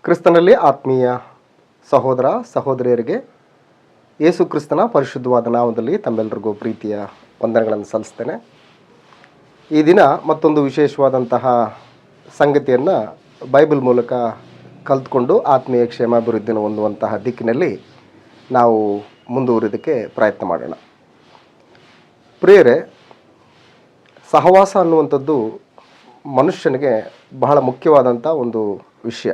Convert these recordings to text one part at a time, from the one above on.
ಕ್ರಿಸ್ತನಲ್ಲಿ ಆತ್ಮೀಯ ಸಹೋದರ ಸಹೋದರಿಯರಿಗೆ ಯೇಸು ಕ್ರಿಸ್ತನ ಪರಿಶುದ್ಧವಾದ ನಾಮದಲ್ಲಿ ತಮ್ಮೆಲ್ಲರಿಗೂ ಪ್ರೀತಿಯ ವಂದನೆಗಳನ್ನು ಸಲ್ಲಿಸ್ತೇನೆ. ಈ ದಿನ ಮತ್ತೊಂದು ವಿಶೇಷವಾದಂತಹ ಸಂಗತಿಯನ್ನು ಬೈಬಲ್ ಮೂಲಕ ಕಲಿತ್ಕೊಂಡು ಆತ್ಮೀಯ ಕ್ಷೇಮಾಭಿವೃದ್ಧಿಯನ್ನು ಹೊಂದುವಂತಹ ದಿಕ್ಕಿನಲ್ಲಿ ನಾವು ಮುಂದುವರಿಯೋದಕ್ಕೆ ಪ್ರಯತ್ನ ಮಾಡೋಣ. ಪ್ರಿಯರೇ, ಸಹವಾಸ ಅನ್ನುವಂಥದ್ದು ಮನುಷ್ಯನಿಗೆ ಬಹಳ ಮುಖ್ಯವಾದಂಥ ಒಂದು ವಿಷಯ.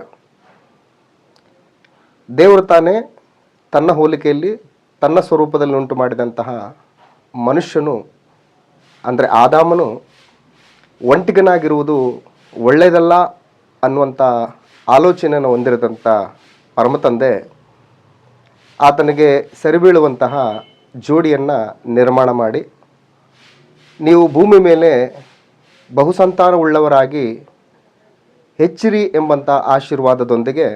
ದೇವರು ತಾನೇ ತನ್ನ ಹೋಲಿಕೆಯಲ್ಲಿ ತನ್ನ ಸ್ವರೂಪದಲ್ಲಿ ಉಂಟು ಮಾಡಿದಂತಹ ಮನುಷ್ಯನು ಅಂದರೆ ಆದಾಮನು ಒಂಟಿಗನಾಗಿರುವುದು ಒಳ್ಳೆಯದಲ್ಲ ಅನ್ನುವಂಥ ಆಲೋಚನೆಯನ್ನು ಹೊಂದಿರದಂಥ ಪರಮತಂದೆ ಆತನಿಗೆ ಸರಿಬೀಳುವಂತಹ ಜೋಡಿಯನ್ನು ನಿರ್ಮಾಣ ಮಾಡಿ, ನೀವು ಭೂಮಿ ಮೇಲೆ ಬಹುಸಂತಾನವುಳ್ಳವರಾಗಿ ಹೆಚ್ಚಿರಿ ಎಂಬಂಥ ಆಶೀರ್ವಾದದೊಂದಿಗೆ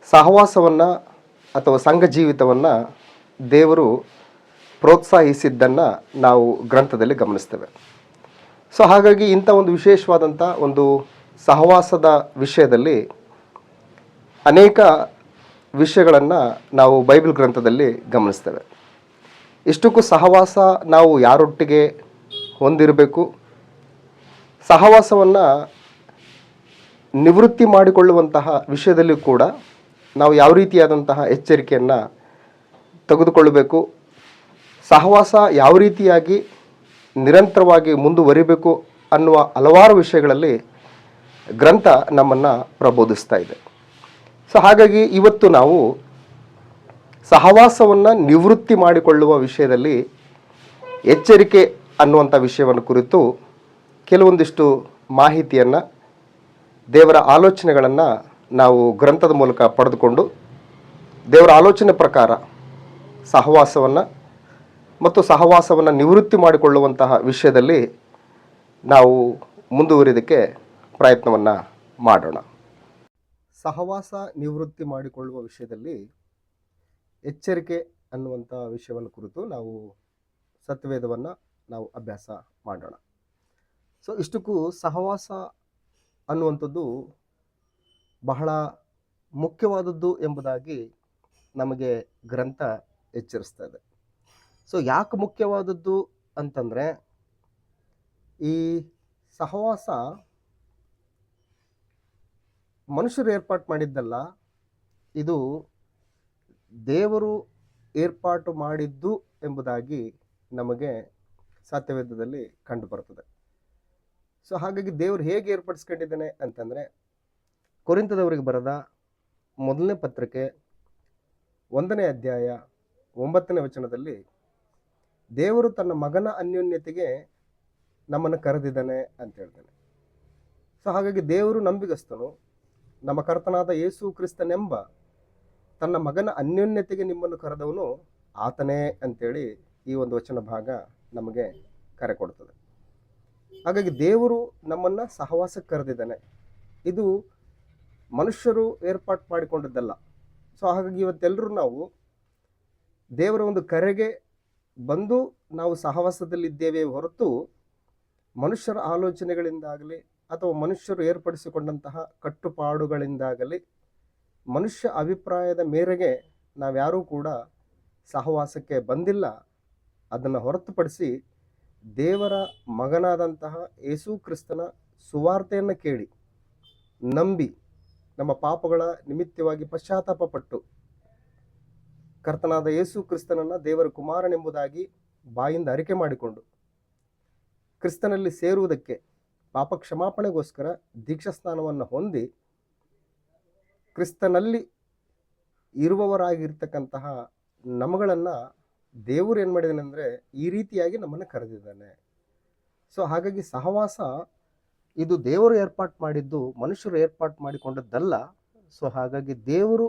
ಸಹವಾಸವನ್ನು ಅಥವಾ ಸಂಘ ಜೀವಿತವನ್ನು ದೇವರು ಪ್ರೋತ್ಸಾಹಿಸಿದ್ದನ್ನು ನಾವು ಗ್ರಂಥದಲ್ಲಿ ಗಮನಿಸ್ತೇವೆ. ಸೊ ಹಾಗಾಗಿ ಇಂಥ ಒಂದು ವಿಶೇಷವಾದಂಥ ಒಂದು ಸಹವಾಸದ ವಿಷಯದಲ್ಲಿ ಅನೇಕ ವಿಷಯಗಳನ್ನು ನಾವು ಬೈಬಲ್ ಗ್ರಂಥದಲ್ಲಿ ಗಮನಿಸ್ತೇವೆ. ಇಷ್ಟಕ್ಕೂ ಸಹವಾಸ ನಾವು ಯಾರೊಟ್ಟಿಗೆ ಹೊಂದಿರಬೇಕು, ಸಹವಾಸವನ್ನು ನಿವೃತ್ತಿ ಮಾಡಿಕೊಳ್ಳುವಂತಹ ವಿಷಯದಲ್ಲಿ ಕೂಡ ನಾವು ಯಾವ ರೀತಿಯಾದಂತಹ ಎಚ್ಚರಿಕೆಯನ್ನು ತೆಗೆದುಕೊಳ್ಳಬೇಕು, ಸಹವಾಸ ಯಾವ ರೀತಿಯಾಗಿ ನಿರಂತರವಾಗಿ ಮುಂದುವರಿಬೇಕು ಅನ್ನುವ ಹಲವಾರು ವಿಷಯಗಳಲ್ಲಿ ಗ್ರಂಥ ನಮ್ಮನ್ನು ಪ್ರಬೋಧಿಸ್ತಾ ಇದೆ. ಸೊ ಹಾಗಾಗಿ ಇವತ್ತು ನಾವು ಸಹವಾಸವನ್ನು ನಿವೃತ್ತಿ ಮಾಡಿಕೊಳ್ಳುವ ವಿಷಯದಲ್ಲಿ ಎಚ್ಚರಿಕೆ ಅನ್ನುವಂಥ ವಿಷಯವನ್ನು ಕುರಿತು ಕೆಲವೊಂದಿಷ್ಟು ಮಾಹಿತಿಯನ್ನು, ದೇವರ ಆಲೋಚನೆಗಳನ್ನು ನಾವು ಗ್ರಂಥದ ಮೂಲಕ ಪಡೆದುಕೊಂಡು ದೇವರ ಆಲೋಚನೆ ಪ್ರಕಾರ ಸಹವಾಸವನ್ನು ಮತ್ತು ಸಹವಾಸವನ್ನು ನಿವೃತ್ತಿ ಮಾಡಿಕೊಳ್ಳುವಂತಹ ವಿಷಯದಲ್ಲಿ ನಾವು ಮುಂದುವರಿಯೋದಕ್ಕೆ ಪ್ರಯತ್ನವನ್ನು ಮಾಡೋಣ. ಸಹವಾಸ ನಿವೃತ್ತಿ ಮಾಡಿಕೊಳ್ಳುವ ವಿಷಯದಲ್ಲಿ ಎಚ್ಚರಿಕೆ ಅನ್ನುವಂಥ ವಿಷಯವನ್ನು ಕುರಿತು ನಾವು ಸತ್ಯವೇದವನ್ನು ನಾವು ಅಭ್ಯಾಸ ಮಾಡೋಣ. ಸೊ ಇಷ್ಟಕ್ಕೂ ಸಹವಾಸ ಅನ್ನುವಂಥದ್ದು ಬಹಳ ಮುಖ್ಯವಾದದ್ದು ಎಂಬುದಾಗಿ ನಮಗೆ ಗ್ರಂಥ ಎಚ್ಚರಿಸ್ತಾ ಇದೆ. ಸೊ ಯಾಕೆ ಮುಖ್ಯವಾದದ್ದು ಅಂತಂದರೆ, ಈ ಸಹವಾಸ ಮನುಷ್ಯರು ಏರ್ಪಾటు ಮಾಡಿದ್ದಲ್ಲ, ಇದು ದೇವರು ಏರ್ಪಾಟು ಮಾಡಿದ್ದು ಎಂಬುದಾಗಿ ನಮಗೆ ಸತ್ಯವೇದದಲ್ಲಿ ಕಂಡುಬರುತ್ತದೆ. ಸೊ ಹಾಗಾಗಿ ದೇವರು ಹೇಗೆ ಏರ್ಪಡಿಸ್ಕೊಂಡಿದ್ದಾನೆ ಅಂತಂದರೆ, ಕೊರಿಂಥದವರಿಗೆ ಬರೆದ ಮೊದಲನೇ ಪತ್ರಿಕೆ 1ನೇ ಅಧ್ಯಾಯ 9ನೇ ವಚನದಲ್ಲಿ ದೇವರು ತನ್ನ ಮಗನ ಅನ್ಯೋನ್ಯತೆಗೆ ನಮ್ಮನ್ನು ಕರೆದಿದ್ದಾನೆ ಅಂತ ಹೇಳ್ತಾನೆ. ಸೊ ಹಾಗಾಗಿ ದೇವರು ನಂಬಿಗಸ್ತನು, ನಮ್ಮ ಕರ್ತನಾದ ಯೇಸು ಕ್ರಿಸ್ತನೆಂಬ ತನ್ನ ಮಗನ ಅನ್ಯೋನ್ಯತೆಗೆ ನಿಮ್ಮನ್ನು ಕರೆದವನು ಆತನೇ ಅಂತೇಳಿ ಈ ಒಂದು ವಚನ ಭಾಗ ನಮಗೆ ಕರೆ ಕೊಡ್ತದೆ. ಹಾಗಾಗಿ ದೇವರು ನಮ್ಮನ್ನು ಸಹವಾಸಕ್ಕೆ ಕರೆದಿದ್ದಾನೆ. ಇದು ಮನುಷ್ಯರು ಏರ್ಪಾటు ಮಾಡಿಕೊಂಡದ್ದಲ್ಲ. ಸೊ ಹಾಗಾಗಿ ಇವತ್ತೆಲ್ಲರೂ ನಾವು ದೇವರ ಒಂದು ಕರೆಗೆ ಬಂದು ನಾವು ಸಹವಾಸದಲ್ಲಿದ್ದೇವೆ ಹೊರತು ಮನುಷ್ಯರ ಆಲೋಚನೆಗಳಿಂದಾಗಲಿ ಅಥವಾ ಮನುಷ್ಯರು ಏರ್ಪಡಿಸಿಕೊಂಡಂತಹ ಕಟ್ಟುಪಾಡುಗಳಿಂದಾಗಲಿ ಮನುಷ್ಯ ಅಭಿಪ್ರಾಯದ ಮೇರೆಗೆ ನಾವ್ಯಾರೂ ಕೂಡ ಸಹವಾಸಕ್ಕೆ ಬಂದಿಲ್ಲ. ಅದನ್ನು ಹೊರತುಪಡಿಸಿ ದೇವರ ಮಗನಾದಂತಹ ಯೇಸು ಕ್ರಿಸ್ತನ ಸುವಾರ್ತೆಯನ್ನು ಕೇಳಿ ನಂಬಿ ನಮ್ಮ ಪಾಪಗಳ ನಿಮಿತ್ತವಾಗಿ ಪಶ್ಚಾತ್ತಾಪಪಟ್ಟು ಕರ್ತನಾದ ಯೇಸು ಕ್ರಿಸ್ತನನ್ನು ದೇವರ ಕುಮಾರನೆಂಬುದಾಗಿ ಬಾಯಿಂದ ಅರಿಕೆ ಮಾಡಿಕೊಂಡು ಕ್ರಿಸ್ತನಲ್ಲಿ ಸೇರುವುದಕ್ಕೆ ಪಾಪ ಕ್ಷಮಾಪಣೆಗೋಸ್ಕರ ದೀಕ್ಷಾಸ್ನಾನವನ್ನು ಹೊಂದಿ ಕ್ರಿಸ್ತನಲ್ಲಿ ಇರುವವರಾಗಿರ್ತಕ್ಕಂತಹ ನಮ್ಮಗಳನ್ನು ದೇವರು ಏನು ಮಾಡಿದಾನೆ ಅಂದರೆ ಈ ರೀತಿಯಾಗಿ ನಮ್ಮನ್ನು ಕರೆದಿದ್ದಾನೆ. ಸೊ ಹಾಗಾಗಿ ಸಹವಾಸ ಇದು ದೇವರು ಏರ್ಪಾటు ಮಾಡಿದ್ದು, ಮನುಷ್ಯರು ಏರ್ಪಾటు ಮಾಡಿಕೊಂಡದ್ದಲ್ಲ. ಸೊ ಹಾಗಾಗಿ ದೇವರು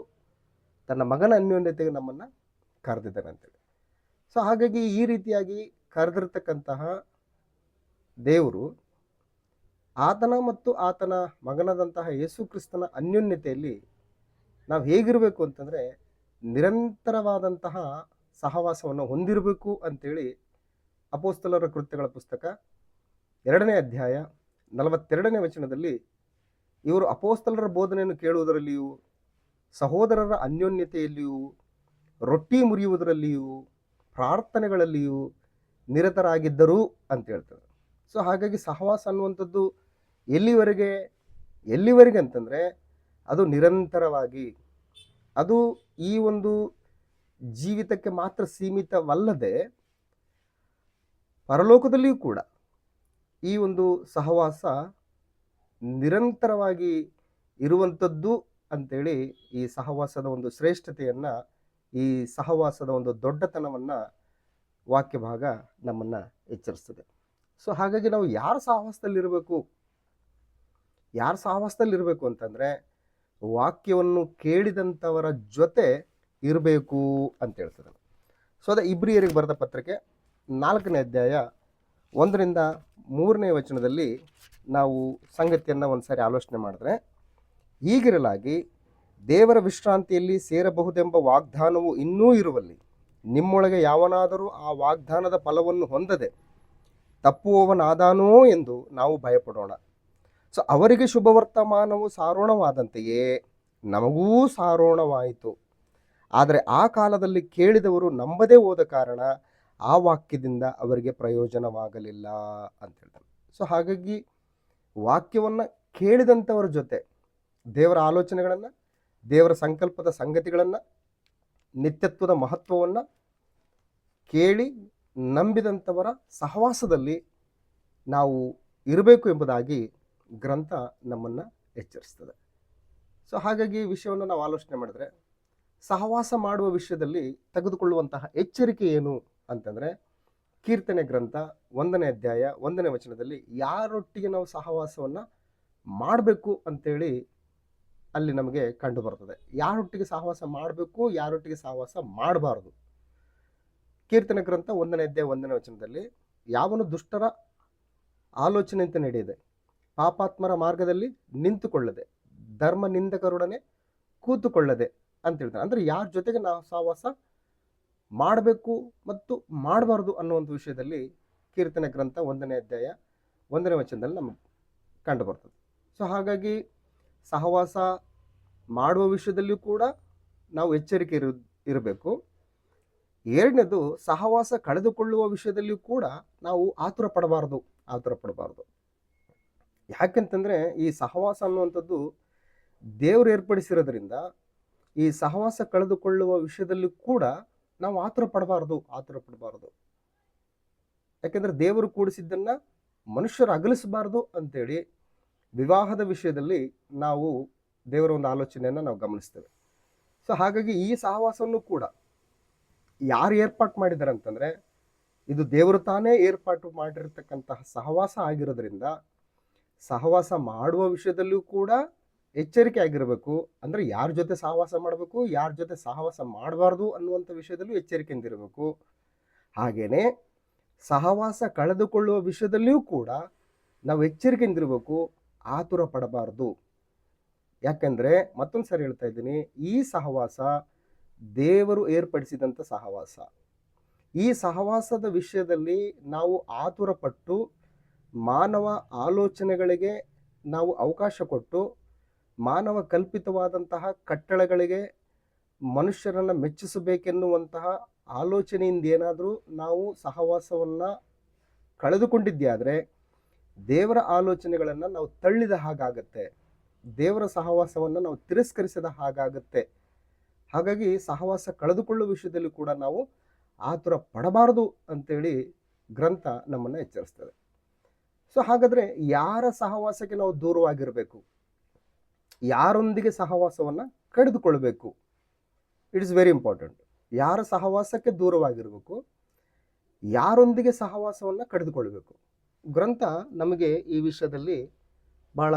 ತನ್ನ ಮಗನ ಅನ್ಯೋನ್ಯತೆಗೆ ನಮ್ಮನ್ನು ಕರೆದಿದ್ದಾನೆ ಅಂತೇಳಿ. ಸೊ ಹಾಗಾಗಿ ಈ ರೀತಿಯಾಗಿ ಕರೆದಿರ್ತಕ್ಕಂತಹ ದೇವರು ಆತನ ಮತ್ತು ಆತನ ಮಗನಾದಂತಹ ಯೇಸು ಕ್ರಿಸ್ತನ ಅನ್ಯೋನ್ಯತೆಯಲ್ಲಿ ನಾವು ಹೇಗಿರಬೇಕು ಅಂತಂದರೆ ನಿರಂತರವಾದಂತಹ ಸಹವಾಸವನ್ನು ಹೊಂದಿರಬೇಕು ಅಂತೇಳಿ ಅಪೊಸ್ತಲರ ಕೃತ್ಯಗಳ ಪುಸ್ತಕ 2ನೇ ಅಧ್ಯಾಯ 42ನೇ ವಚನದಲ್ಲಿ ಇವರು ಅಪೋಸ್ತಲರ ಬೋಧನೆಯನ್ನು ಕೇಳುವುದರಲ್ಲಿಯೂ, ಸಹೋದರರ ಅನ್ಯೋನ್ಯತೆಯಲ್ಲಿಯೂ, ರೊಟ್ಟಿ ಮುರಿಯುವುದರಲ್ಲಿಯೂ, ಪ್ರಾರ್ಥನೆಗಳಲ್ಲಿಯೂ ನಿರತರಾಗಿದ್ದರು ಅಂತ ಹೇಳ್ತಾರೆ. ಸೊ ಹಾಗಾಗಿ ಸಹವಾಸ ಅನ್ನುವಂಥದ್ದು ಎಲ್ಲಿವರೆಗೆ ಎಲ್ಲಿವರೆಗೆ ಅಂತಂದರೆ ಅದು ನಿರಂತರವಾಗಿ, ಅದು ಈ ಒಂದು ಜೀವಿತಕ್ಕೆ ಮಾತ್ರ ಸೀಮಿತವಲ್ಲದೆ ಪರಲೋಕದಲ್ಲಿಯೂ ಕೂಡ ಈ ಒಂದು ಸಹವಾಸ ನಿರಂತರವಾಗಿ ಇರುವಂಥದ್ದು ಅಂತೇಳಿ ಈ ಸಹವಾಸದ ಒಂದು ಶ್ರೇಷ್ಠತೆಯನ್ನು, ಈ ಸಹವಾಸದ ಒಂದು ದೊಡ್ಡತನವನ್ನು ವಾಕ್ಯ ಭಾಗ ನಮ್ಮನ್ನು ಎಚ್ಚರಿಸ್ತದೆ. ಸೊ ಹಾಗಾಗಿ ನಾವು ಯಾರ ಸಹವಾಸದಲ್ಲಿರಬೇಕು ಅಂತಂದರೆ ವಾಕ್ಯವನ್ನು ಕೇಳಿದಂಥವರ ಜೊತೆ ಇರಬೇಕು ಅಂತ ಹೇಳ್ತದೆ. ಸೊ ಅದ ಇಬ್ರಿಯರಿಗೆ ಬರೆದ ಪತ್ರಿಕೆ 4ನೇ ಅಧ್ಯಾಯ 1ರಿಂದ 3ನೇ ವಚನದಲ್ಲಿ ನಾವು ಸಂಗತಿಯನ್ನು ಒಂದು ಸಾರಿ ಆಲೋಚನೆ ಮಾಡಿದ್ರೆ, ಹೀಗಿರಲಾಗಿ ದೇವರ ವಿಶ್ರಾಂತಿಯಲ್ಲಿ ಸೇರಬಹುದೆಂಬ ವಾಗ್ದಾನವು ಇನ್ನೂ ಇರುವಲ್ಲಿ ನಿಮ್ಮೊಳಗೆ ಯಾವನಾದರೂ ಆ ವಾಗ್ದಾನದ ಫಲವನ್ನು ಹೊಂದದೆ ತಪ್ಪುವವನಾದಾನೋ ಎಂದು ನಾವು ಭಯಪಡೋಣ. ಸೊ ಅವರಿಗೆ ಶುಭವರ್ತಮಾನವು ಸಾರೋಣವಾದಂತೆಯೇ ನಮಗೂ ಸಾರೋಣವಾಯಿತು. ಆದರೆ ಆ ಕಾಲದಲ್ಲಿ ಕೇಳಿದವರು ನಂಬದೇ ಹೋದ ಕಾರಣ ಆ ವಾಕ್ಯದಿಂದ ಅವರಿಗೆ ಪ್ರಯೋಜನವಾಗಲಿಲ್ಲ ಅಂತ ಹೇಳ್ತಾರೆ. ಸೊ ಹಾಗಾಗಿ ವಾಕ್ಯವನ್ನು ಕೇಳಿದಂಥವರ ಜೊತೆ ದೇವರ ಆಲೋಚನೆಗಳನ್ನು, ದೇವರ ಸಂಕಲ್ಪದ ಸಂಗತಿಗಳನ್ನು, ನಿತ್ಯತ್ವದ ಮಹತ್ವವನ್ನು ಕೇಳಿ ನಂಬಿದಂಥವರ ಸಹವಾಸದಲ್ಲಿ ನಾವು ಇರಬೇಕು ಎಂಬುದಾಗಿ ಗ್ರಂಥ ನಮ್ಮನ್ನು ಎಚ್ಚರಿಸ್ತದೆ. ಸೊ ಹಾಗಾಗಿ ಈ ವಿಷಯವನ್ನು ನಾವು ಆಲೋಚನೆ ಮಾಡಿದ್ರೆ, ಸಹವಾಸ ಮಾಡುವ ವಿಷಯದಲ್ಲಿ ತೆಗೆದುಕೊಳ್ಳುವಂತಹ ಎಚ್ಚರಿಕೆ ಏನು ಅಂತಂದರೆ, ಕೀರ್ತನೆ ಗ್ರಂಥ 1ನೇ ಅಧ್ಯಾಯ 1ನೇ ವಚನದಲ್ಲಿ ಯಾರೊಟ್ಟಿಗೆ ನಾವು ಸಹವಾಸವನ್ನು ಮಾಡಬೇಕು ಅಂತೇಳಿ ಅಲ್ಲಿ ನಮಗೆ ಕಂಡು ಬರ್ತದೆ. ಯಾರೊಟ್ಟಿಗೆ ಸಹವಾಸ ಮಾಡಬೇಕು, ಯಾರೊಟ್ಟಿಗೆ ಸಹವಾಸ ಮಾಡಬಾರ್ದು. ಕೀರ್ತನೆ ಗ್ರಂಥ 1ನೇ ಅಧ್ಯಾಯ 1ನೇ ವಚನದಲ್ಲಿ, ಯಾವನು ದುಷ್ಟರ ಆಲೋಚನೆಯಂತೆ ನಡೆಯದೆ, ಪಾಪಾತ್ಮರ ಮಾರ್ಗದಲ್ಲಿ ನಿಂತುಕೊಳ್ಳದೆ, ಧರ್ಮ ನಿಂದಕರೊಡನೆ ಕೂತುಕೊಳ್ಳದೆ ಅಂತ ಹೇಳ್ತಾರೆ. ಅಂದರೆ ಯಾರ ಜೊತೆಗೆ ನಾವು ಸಹವಾಸ ಮಾಡಬೇಕು ಮತ್ತು ಮಾಡಬಾರ್ದು ಅನ್ನುವಂಥ ವಿಷಯದಲ್ಲಿ ಕೀರ್ತನೆ ಗ್ರಂಥ 1ನೇ ಅಧ್ಯಾಯ 1ನೇ ವಚನದಲ್ಲಿ ನಮಗೆ ಕಂಡು ಬರ್ತದೆ. ಸೊ ಹಾಗಾಗಿ ಸಹವಾಸ ಮಾಡುವ ವಿಷಯದಲ್ಲಿಯೂ ಕೂಡ ನಾವು ಎಚ್ಚರಿಕೆ ಇರಬೇಕು. ಎರಡನೇದು, ಸಹವಾಸ ಕಳೆದುಕೊಳ್ಳುವ ವಿಷಯದಲ್ಲಿಯೂ ಕೂಡ ನಾವು ಆತುರ ಪಡಬಾರ್ದು. ಯಾಕೆಂತಂದರೆ ಈ ಸಹವಾಸ ಅನ್ನುವಂಥದ್ದು ದೇವರು ಏರ್ಪಡಿಸಿರೋದ್ರಿಂದ ಈ ಸಹವಾಸ ಕಳೆದುಕೊಳ್ಳುವ ವಿಷಯದಲ್ಲಿ ಕೂಡ ನಾವು ಆತುರ ಪಡಬಾರ್ದು. ಯಾಕೆಂದರೆ ದೇವರು ಕೂಡಿಸಿದ್ದನ್ನು ಮನುಷ್ಯರು ಅಗಲಿಸಬಾರ್ದು ಅಂತೇಳಿ ವಿವಾಹದ ವಿಷಯದಲ್ಲಿ ನಾವು ದೇವರ ಒಂದು ಆಲೋಚನೆಯನ್ನು ನಾವು ಗಮನಿಸ್ತೇವೆ. ಸೊ ಹಾಗಾಗಿ ಈ ಸಹವಾಸವನ್ನು ಕೂಡ ಯಾರು ಏರ್ಪಾటు ಮಾಡಿದ್ದಾರೆ ಅಂತಂದರೆ, ಇದು ದೇವರು ತಾನೇ ಏರ್ಪಾಟು ಮಾಡಿರ್ತಕ್ಕಂತಹ ಸಹವಾಸ ಆಗಿರೋದ್ರಿಂದ ಸಹವಾಸ ಮಾಡುವ ವಿಷಯದಲ್ಲಿಯೂ ಕೂಡ ಎಚ್ಚರಿಕೆ ಆಗಿರಬೇಕು. ಅಂದರೆ ಯಾರ ಜೊತೆ ಸಹವಾಸ ಮಾಡಬೇಕು, ಯಾರ ಜೊತೆ ಸಹವಾಸ ಮಾಡಬಾರ್ದು ಅನ್ನುವಂಥ ವಿಷಯದಲ್ಲೂ ಎಚ್ಚರಿಕೆಯಿಂದ ಇರಬೇಕು. ಹಾಗೆಯೇ ಸಹವಾಸ ಕಳೆದುಕೊಳ್ಳುವ ವಿಷಯದಲ್ಲಿಯೂ ಕೂಡ ನಾವು ಎಚ್ಚರಿಕೆಯಿಂದ ಇರಬೇಕು, ಆತುರ ಪಡಬಾರ್ದು. ಯಾಕೆಂದರೆ ಮತ್ತೊಂದು ಸಾರಿ ಹೇಳ್ತಾ ಇದ್ದೀನಿ, ಈ ಸಹವಾಸ ದೇವರು ಏರ್ಪಡಿಸಿದಂಥ ಸಹವಾಸ. ಈ ಸಹವಾಸದ ವಿಷಯದಲ್ಲಿ ನಾವು ಆತುರ ಪಟ್ಟು ಮಾನವ ಆಲೋಚನೆಗಳಿಗೆ ನಾವು ಅವಕಾಶ ಕೊಟ್ಟು ಮಾನವ ಕಲ್ಪಿತವಾದಂತಹ ಕಟ್ಟಳೆಗಳಿಗೆ ಮನುಷ್ಯರನ್ನು ಮೆಚ್ಚಿಸಬೇಕೆನ್ನುವಂತಹ ಆಲೋಚನೆಯಿಂದ ಏನಾದರೂ ನಾವು ಸಹವಾಸವನ್ನು ಕಳೆದುಕೊಂಡಿದ್ದೇ ಆದರೆ ದೇವರ ಆಲೋಚನೆಗಳನ್ನು ನಾವು ತಳ್ಳಿದ ಹಾಗಾಗತ್ತೆ, ದೇವರ ಸಹವಾಸವನ್ನು ನಾವು ತಿರಸ್ಕರಿಸಿದ ಹಾಗಾಗತ್ತೆ. ಹಾಗಾಗಿ ಸಹವಾಸ ಕಳೆದುಕೊಳ್ಳುವ ವಿಷಯದಲ್ಲಿ ಕೂಡ ನಾವು ಆತುರ ಪಡಬಾರದು ಅಂತೇಳಿ ಗ್ರಂಥ ನಮ್ಮನ್ನು ಎಚ್ಚರಿಸ್ತದೆ. ಸೊ ಹಾಗಾದರೆ ಯಾರ ಸಹವಾಸಕ್ಕೆ ನಾವು ದೂರವಾಗಿರಬೇಕು, ಯಾರೊಂದಿಗೆ ಸಹವಾಸವನ್ನು ಕಡಿದುಕೊಳ್ಬೇಕು? It is very important. ಯಾರ ಸಹವಾಸಕ್ಕೆ ದೂರವಾಗಿರಬೇಕು, ಯಾರೊಂದಿಗೆ ಸಹವಾಸವನ್ನು ಕಡಿದುಕೊಳ್ಬೇಕು? ಗ್ರಂಥ ನಮಗೆ ಈ ವಿಷಯದಲ್ಲಿ ಭಾಳ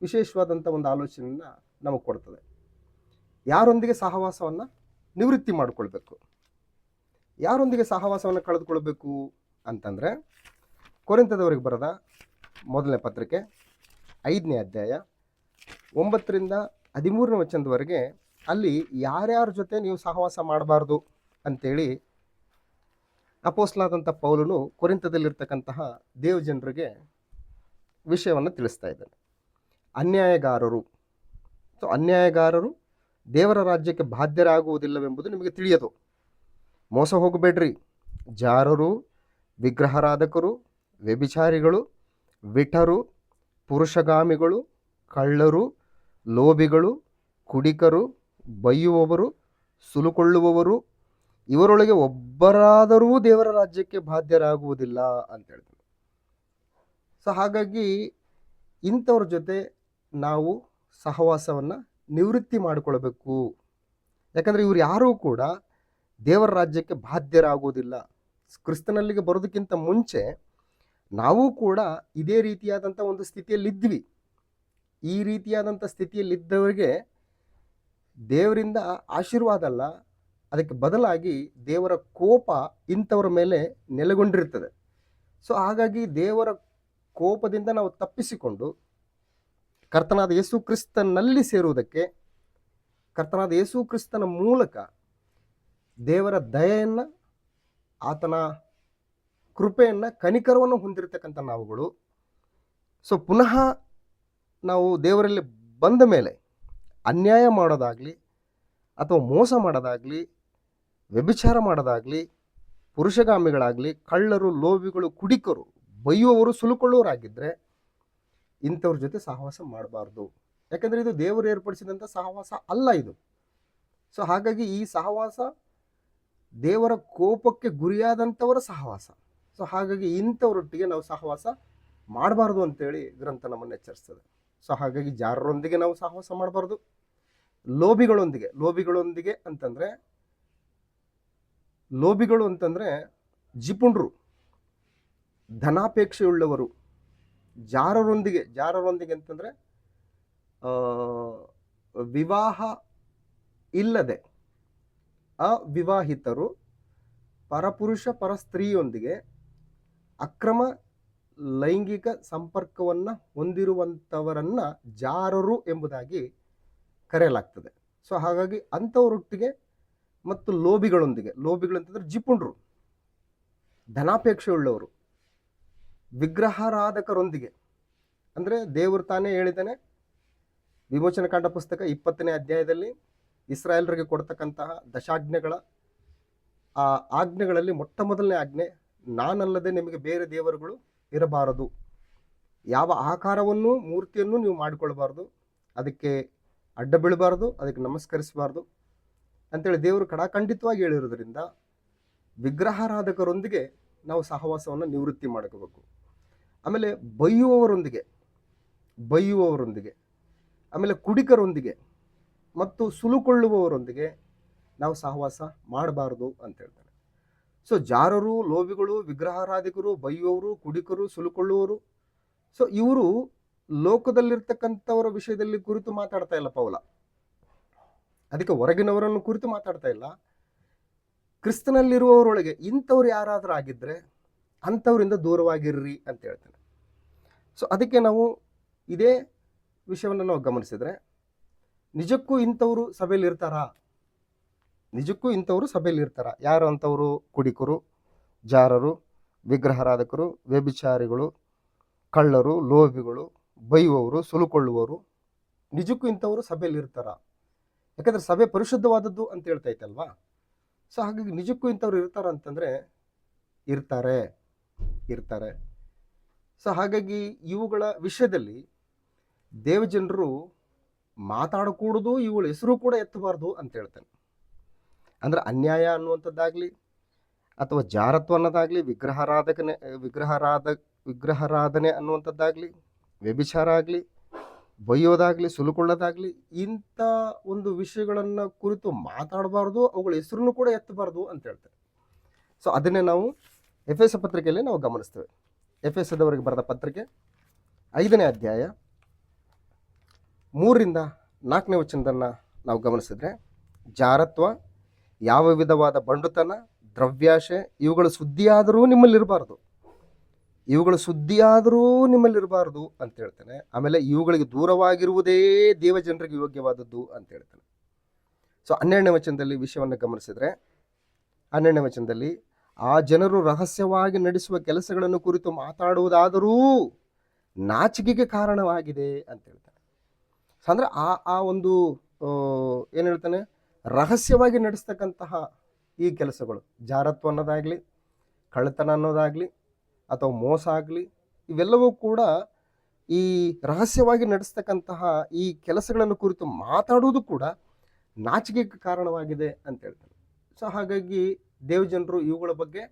ವಿಶೇಷವಾದಂಥ ಒಂದು ಆಲೋಚನೆಯನ್ನು ನಮಗೆ ಕೊಡ್ತದೆ. ಯಾರೊಂದಿಗೆ ಸಹವಾಸವನ್ನು ನಿವೃತ್ತಿ ಮಾಡಿಕೊಳ್ಬೇಕು, ಯಾರೊಂದಿಗೆ ಸಹವಾಸವನ್ನು ಕಳೆದುಕೊಳ್ಬೇಕು ಅಂತಂದರೆ, ಕೊರಿಂಥದವರಿಗೆ ಬರೆದ 1ನೇ ಪತ್ರಿಕೆ 5ನೇ ಅಧ್ಯಾಯ 9ರಿಂದ 13ನೇ ವಚನದವರೆಗೆ ಅಲ್ಲಿ ಯಾರ್ಯಾರ ಜೊತೆ ನೀವು ಸಹವಾಸ ಮಾಡಬಾರ್ದು ಅಂಥೇಳಿ ಅಪೊಸ್ತಲನಾದಂಥ ಪೌಲನು ಕೊರಿಂಥದಲ್ಲಿರ್ತಕ್ಕಂತಹ ದೇವಜನರಿಗೆ ವಿಷಯವನ್ನು ತಿಳಿಸ್ತಾ ಇದ್ದಾನೆ. ಅನ್ಯಾಯಗಾರರು. ಸೊ ಅನ್ಯಾಯಗಾರರು ದೇವರ ರಾಜ್ಯಕ್ಕೆ ಬಾಧ್ಯರಾಗುವುದಿಲ್ಲವೆಂಬುದು ನಿಮಗೆ ತಿಳಿಯದು. ಮೋಸ ಹೋಗಬೇಡ್ರಿ. ಜಾರರು, ವಿಗ್ರಹಾರಾಧಕರು, ವ್ಯಭಿಚಾರಿಗಳು, ವಿಠರು, ಪುರುಷಗಾಮಿಗಳು, ಕಳ್ಳರು, ಲೋಭಿಗಳು, ಕುಡಿಕರು, ಬೈಯುವವರು, ಸುಲುಕೊಳ್ಳುವವರು, ಇವರೊಳಗೆ ಒಬ್ಬರಾದರೂ ದೇವರ ರಾಜ್ಯಕ್ಕೆ ಬಾಧ್ಯರಾಗುವುದಿಲ್ಲ ಅಂತ ಹೇಳ್ತಾರೆ. ಸೊ ಹಾಗಾಗಿ ಇಂಥವ್ರ ಜೊತೆ ನಾವು ಸಹವಾಸವನ್ನು ನಿವೃತ್ತಿ ಮಾಡಿಕೊಳ್ಬೇಕು. ಯಾಕಂದರೆ ಇವರು ಯಾರೂ ಕೂಡ ದೇವರ ರಾಜ್ಯಕ್ಕೆ ಬಾಧ್ಯರಾಗುವುದಿಲ್ಲ. ಕ್ರಿಸ್ತನಲ್ಲಿಗೆ ಬರೋದಕ್ಕಿಂತ ಮುಂಚೆ ನಾವು ಕೂಡ ಇದೇ ರೀತಿಯಾದಂಥ ಒಂದು ಸ್ಥಿತಿಯಲ್ಲಿದ್ವಿ. ಈ ರೀತಿಯಾದಂಥ ಸ್ಥಿತಿಯಲ್ಲಿದ್ದವರಿಗೆ ದೇವರಿಂದ ಆಶೀರ್ವಾದ ಅಲ್ಲ, ಅದಕ್ಕೆ ಬದಲಾಗಿ ದೇವರ ಕೋಪ ಇಂಥವರ ಮೇಲೆ ನೆಲೆಗೊಂಡಿರ್ತದೆ. ಸೊ ಹಾಗಾಗಿ ದೇವರ ಕೋಪದಿಂದ ನಾವು ತಪ್ಪಿಸಿಕೊಂಡು ಕರ್ತನಾದ ಯೇಸು ಕ್ರಿಸ್ತನಲ್ಲಿ ಸೇರುವುದಕ್ಕೆ, ಕರ್ತನಾದ ಯೇಸು ಕ್ರಿಸ್ತನ ಮೂಲಕ ದೇವರ ದಯೆಯನ್ನು, ಆತನ ಕೃಪೆಯನ್ನು, ಕನಿಕರವನ್ನು ಹೊಂದಿರತಕ್ಕಂಥ ನಾವುಗಳು ಸೊ ಪುನಃ ನಾವು ದೇವರಲ್ಲಿ ಬಂದ ಮೇಲೆ ಅನ್ಯಾಯ ಮಾಡೋದಾಗಲಿ ಅಥವಾ ಮೋಸ ಮಾಡೋದಾಗಲಿ, ವ್ಯಭಿಚಾರ ಮಾಡೋದಾಗಲಿ, ಪುರುಷಗಾಮಿಗಳಾಗಲಿ, ಕಳ್ಳರು, ಲೋಭಿಗಳು, ಕುಡಿಕರು, ಬೈಯುವವರು, ಸುಲುಕೊಳ್ಳೋರಾಗಿದ್ದರೆ ಇಂಥವ್ರ ಜೊತೆ ಸಹವಾಸ ಮಾಡಬಾರ್ದು. ಯಾಕಂದರೆ ಇದು ದೇವರು ಏರ್ಪಡಿಸಿದಂಥ ಸಹವಾಸ ಅಲ್ಲ ಇದು. ಸೊ ಹಾಗಾಗಿ ಈ ಸಹವಾಸ ದೇವರ ಕೋಪಕ್ಕೆ ಗುರಿಯಾದಂಥವರ ಸಹವಾಸ. ಸೊ ಹಾಗಾಗಿ ಇಂಥವರೊಟ್ಟಿಗೆ ನಾವು ಸಹವಾಸ ಮಾಡಬಾರ್ದು ಅಂತೇಳಿ ಗ್ರಂಥ ನಮ್ಮನ್ನು ಎಚ್ಚರಿಸ್ತದೆ. ಸೊ ಹಾಗಾಗಿ ಜಾರರೊಂದಿಗೆ ನಾವು ಸಹವಾಸ ಮಾಡಬಾರ್ದು. ಲೋಭಿಗಳೊಂದಿಗೆ ಅಂತಂದರೆ ಜಿಪುಣರು, ಧನಾಪೇಕ್ಷೆಯುಳ್ಳವರು. ಜಾರರೊಂದಿಗೆ ಅಂತಂದರೆ ವಿವಾಹ ಇಲ್ಲದೆ ಅವಿವಾಹಿತರು ಪರಪುರುಷ ಪರಸ್ತ್ರೀಯೊಂದಿಗೆ ಅಕ್ರಮ ಲೈಂಗಿಕ ಸಂಪರ್ಕವನ್ನು ಹೊಂದಿರುವಂಥವರನ್ನು ಜಾರರು ಎಂಬುದಾಗಿ ಕರೆಯಲಾಗ್ತದೆ. ಸೊ ಹಾಗಾಗಿ ಅಂಥವರೊಟ್ಟಿಗೆ ಮತ್ತು ಲೋಭಿಗಳು ಅಂತಂದರೆ ಜಿಪುಣರು, ಧನಾಪೇಕ್ಷೆಯುಳ್ಳವರು, ವಿಗ್ರಹಾರಾಧಕರೊಂದಿಗೆ. ಅಂದರೆ ದೇವರು ತಾನೇ ಹೇಳಿದ್ದಾನೆ ವಿಮೋಚನಕಾಂಡ ಪುಸ್ತಕ 20ನೇ ಅಧ್ಯಾಯದಲ್ಲಿ ಇಸ್ರಾಯೇಲರಿಗೆ ಕೊಡ್ತಕ್ಕಂತಹ ದಶಾಜ್ಞೆಗಳ ಆ ಆಜ್ಞೆಗಳಲ್ಲಿ ಮೊಟ್ಟ ಮೊದಲನೇ ಆಜ್ಞೆ, ನಾನಲ್ಲದೆ ನಿಮಗೆ ಬೇರೆ ದೇವರುಗಳು ಇರಬಾರದು, ಯಾವ ಆಕಾರವನ್ನು ಮೂರ್ತಿಯನ್ನು ನೀವು ಮಾಡಿಕೊಳ್ಬಾರ್ದು, ಅದಕ್ಕೆ ಅಡ್ಡ ಬೀಳಬಾರ್ದು, ಅದಕ್ಕೆ ನಮಸ್ಕರಿಸಬಾರ್ದು ಅಂತೇಳಿ ದೇವರು ಕಡಾಖಂಡಿತವಾಗಿ ಹೇಳಿರೋದ್ರಿಂದ ವಿಗ್ರಹಾರಾಧಕರೊಂದಿಗೆ ನಾವು ಸಹವಾಸವನ್ನು ನಿವೃತ್ತಿ ಮಾಡ್ಕೋಬೇಕು. ಆಮೇಲೆ ಬೈಯುವವರೊಂದಿಗೆ, ಆಮೇಲೆ ಕುಡಿಕರೊಂದಿಗೆ ಮತ್ತು ಸುಲುಕೊಳ್ಳುವವರೊಂದಿಗೆ ನಾವು ಸಹವಾಸ ಮಾಡಬಾರ್ದು ಅಂತ ಹೇಳ್ತಾರೆ. ಸೊ ಜಾರರು, ಲೋಭಿಗಳು, ವಿಗ್ರಹಾರಾಧಿಕರು, ಬೈಯುವವರು, ಕುಡಿಕರು, ಸುಲುಕೊಳ್ಳುವವರು, ಸೊ ಇವರು ಲೋಕದಲ್ಲಿರ್ತಕ್ಕಂಥವರ ವಿಷಯದಲ್ಲಿ ಕುರಿತು ಮಾತಾಡ್ತಾ ಇಲ್ಲ ಪೌಲ. ಅದಕ್ಕೆ ಹೊರಗಿನವರನ್ನು ಕುರಿತು ಮಾತಾಡ್ತಾ ಇಲ್ಲ, ಕ್ರಿಸ್ತನಲ್ಲಿರುವವರೊಳಗೆ ಇಂಥವ್ರು ಯಾರಾದರೂ ಆಗಿದ್ದರೆ ಅಂಥವರಿಂದ ದೂರವಾಗಿರ್ರಿ ಅಂತ ಹೇಳ್ತಾನೆ. ಸೊ ಅದಕ್ಕೆ ನಾವು ಇದೇ ವಿಷಯವನ್ನು ನಾವು ಗಮನಿಸಿದರೆ ನಿಜಕ್ಕೂ ಇಂಥವರು ಸಭೆಯಲ್ಲಿ ಇರ್ತಾರಾ? ಯಾರು ಅಂಥವರು? ಕುಡಿಕರು, ಜಾರರು, ವಿಗ್ರಹಾರಾಧಕರು, ವ್ಯಭಿಚಾರಿಗಳು, ಕಳ್ಳರು, ಲೋಭಿಗಳು, ಬೈಯುವವರು, ಸುಲುಕೊಳ್ಳುವವರು. ನಿಜಕ್ಕೂ ಇಂಥವರು ಸಭೆಯಲ್ಲಿ ಇರ್ತಾರಾ? ಯಾಕಂದರೆ ಸಭೆ ಪರಿಶುದ್ಧವಾದದ್ದು ಅಂತ ಹೇಳ್ತಾ ಇತ್ತಲ್ವಾ. ಸೊ ಹಾಗಾಗಿ ನಿಜಕ್ಕೂ ಇಂಥವ್ರು ಇರ್ತಾರ ಅಂತಂದರೆ ಇರ್ತಾರೆ. ಸೊ ಹಾಗಾಗಿ ಇವುಗಳ ವಿಷಯದಲ್ಲಿ ದೇವಜನರು ಮಾತಾಡಕೂಡದು, ಇವುಗಳ ಹೆಸರು ಕೂಡ ಎತ್ತಬಾರ್ದು ಅಂತ ಹೇಳ್ತಾನೆ. ಅಂದರೆ ಅನ್ಯಾಯ ಅನ್ನುವಂಥದ್ದಾಗಲಿ ಅಥವಾ ಜಾರತ್ವ ಅನ್ನೋದಾಗಲಿ, ವಿಗ್ರಹಾರಾಧನೆ ಅನ್ನುವಂಥದ್ದಾಗಲಿ, ವ್ಯಭಿಚಾರ ಆಗಲಿ, ಬೈಯೋದಾಗಲಿ, ಸುಲುಕೊಳ್ಳೋದಾಗಲಿ, ಇಂಥ ಒಂದು ವಿಷಯಗಳನ್ನು ಕುರಿತು ಮಾತಾಡಬಾರ್ದು, ಅವುಗಳ ಹೆಸರನ್ನು ಕೂಡ ಎತ್ತಬಾರ್ದು ಅಂತ ಹೇಳ್ತಾರೆ. ಸೊ ಅದನ್ನೇ ನಾವು ಎಫೆಸ ಪತ್ರಿಕೆಯಲ್ಲಿ ನಾವು ಗಮನಿಸ್ತೇವೆ. ಎಫೆಸದವರಿಗೆ ಬರೆದ ಪತ್ರಿಕೆ 5ನೇ ಅಧ್ಯಾಯ 3ರಿಂದ 4ನೇ ವಚನದನ್ನು ನಾವು ಗಮನಿಸಿದ್ರೆ, ಜಾರತ್ವ, ಯಾವ ವಿಧವಾದ ಬಂಡುತನ, ದ್ರವ್ಯಾಶೆ ಇವುಗಳ ಸುದ್ದಿಯಾದರೂ ನಿಮ್ಮಲ್ಲಿರಬಾರ್ದು ಅಂತ ಹೇಳ್ತಾನೆ. ಆಮೇಲೆ ಇವುಗಳಿಗೆ ದೂರವಾಗಿರುವುದೇ ದೇವಜನರಿಗೆ ಯೋಗ್ಯವಾದದ್ದು ಅಂತ ಹೇಳ್ತಾನೆ. ಸೊ 12ನೇ ವಚನದಲ್ಲಿ ವಿಷಯವನ್ನು ಗಮನಿಸಿದ್ರೆ, 12ನೇ ವಚನದಲ್ಲಿ, ಆ ಜನರು ರಹಸ್ಯವಾಗಿ ನಡೆಸುವ ಕೆಲಸಗಳನ್ನು ಕುರಿತು ಮಾತಾಡುವುದಾದರೂ ನಾಚಿಕೆಗೆ ಕಾರಣವಾಗಿದೆ ಅಂತ ಹೇಳ್ತಾನೆ. ಅಂದರೆ ಆ ಆ ಒಂದು ಏನು ಹೇಳ್ತಾನೆ, ರಹಸ್ಯವಾಗಿ ನಡೆಸ್ತಕ್ಕಂತಹ ಈ ಕೆಲಸಗಳು, ಜಾರತ್ವ ಅನ್ನೋದಾಗಲಿ, ಕಳ್ಳತನ ಅನ್ನೋದಾಗಲಿ, ಅಥವಾ ಮೋಸ ಆಗಲಿ, ಇವೆಲ್ಲವೂ ಕೂಡ ಈ ರಹಸ್ಯವಾಗಿ ನಡೆಸ್ತಕ್ಕಂತಹ ಈ ಕೆಲಸಗಳನ್ನು ಕುರಿತು ಮಾತಾಡುವುದು ಕೂಡ ನಾಚಿಕೆಗೆ ಕಾರಣವಾಗಿದೆ ಅಂತ ಹೇಳ್ತಾನೆ. ಸೊ ಹಾಗಾಗಿ ದೇವಜನರು ಇವುಗಳ ಬಗ್ಗೆ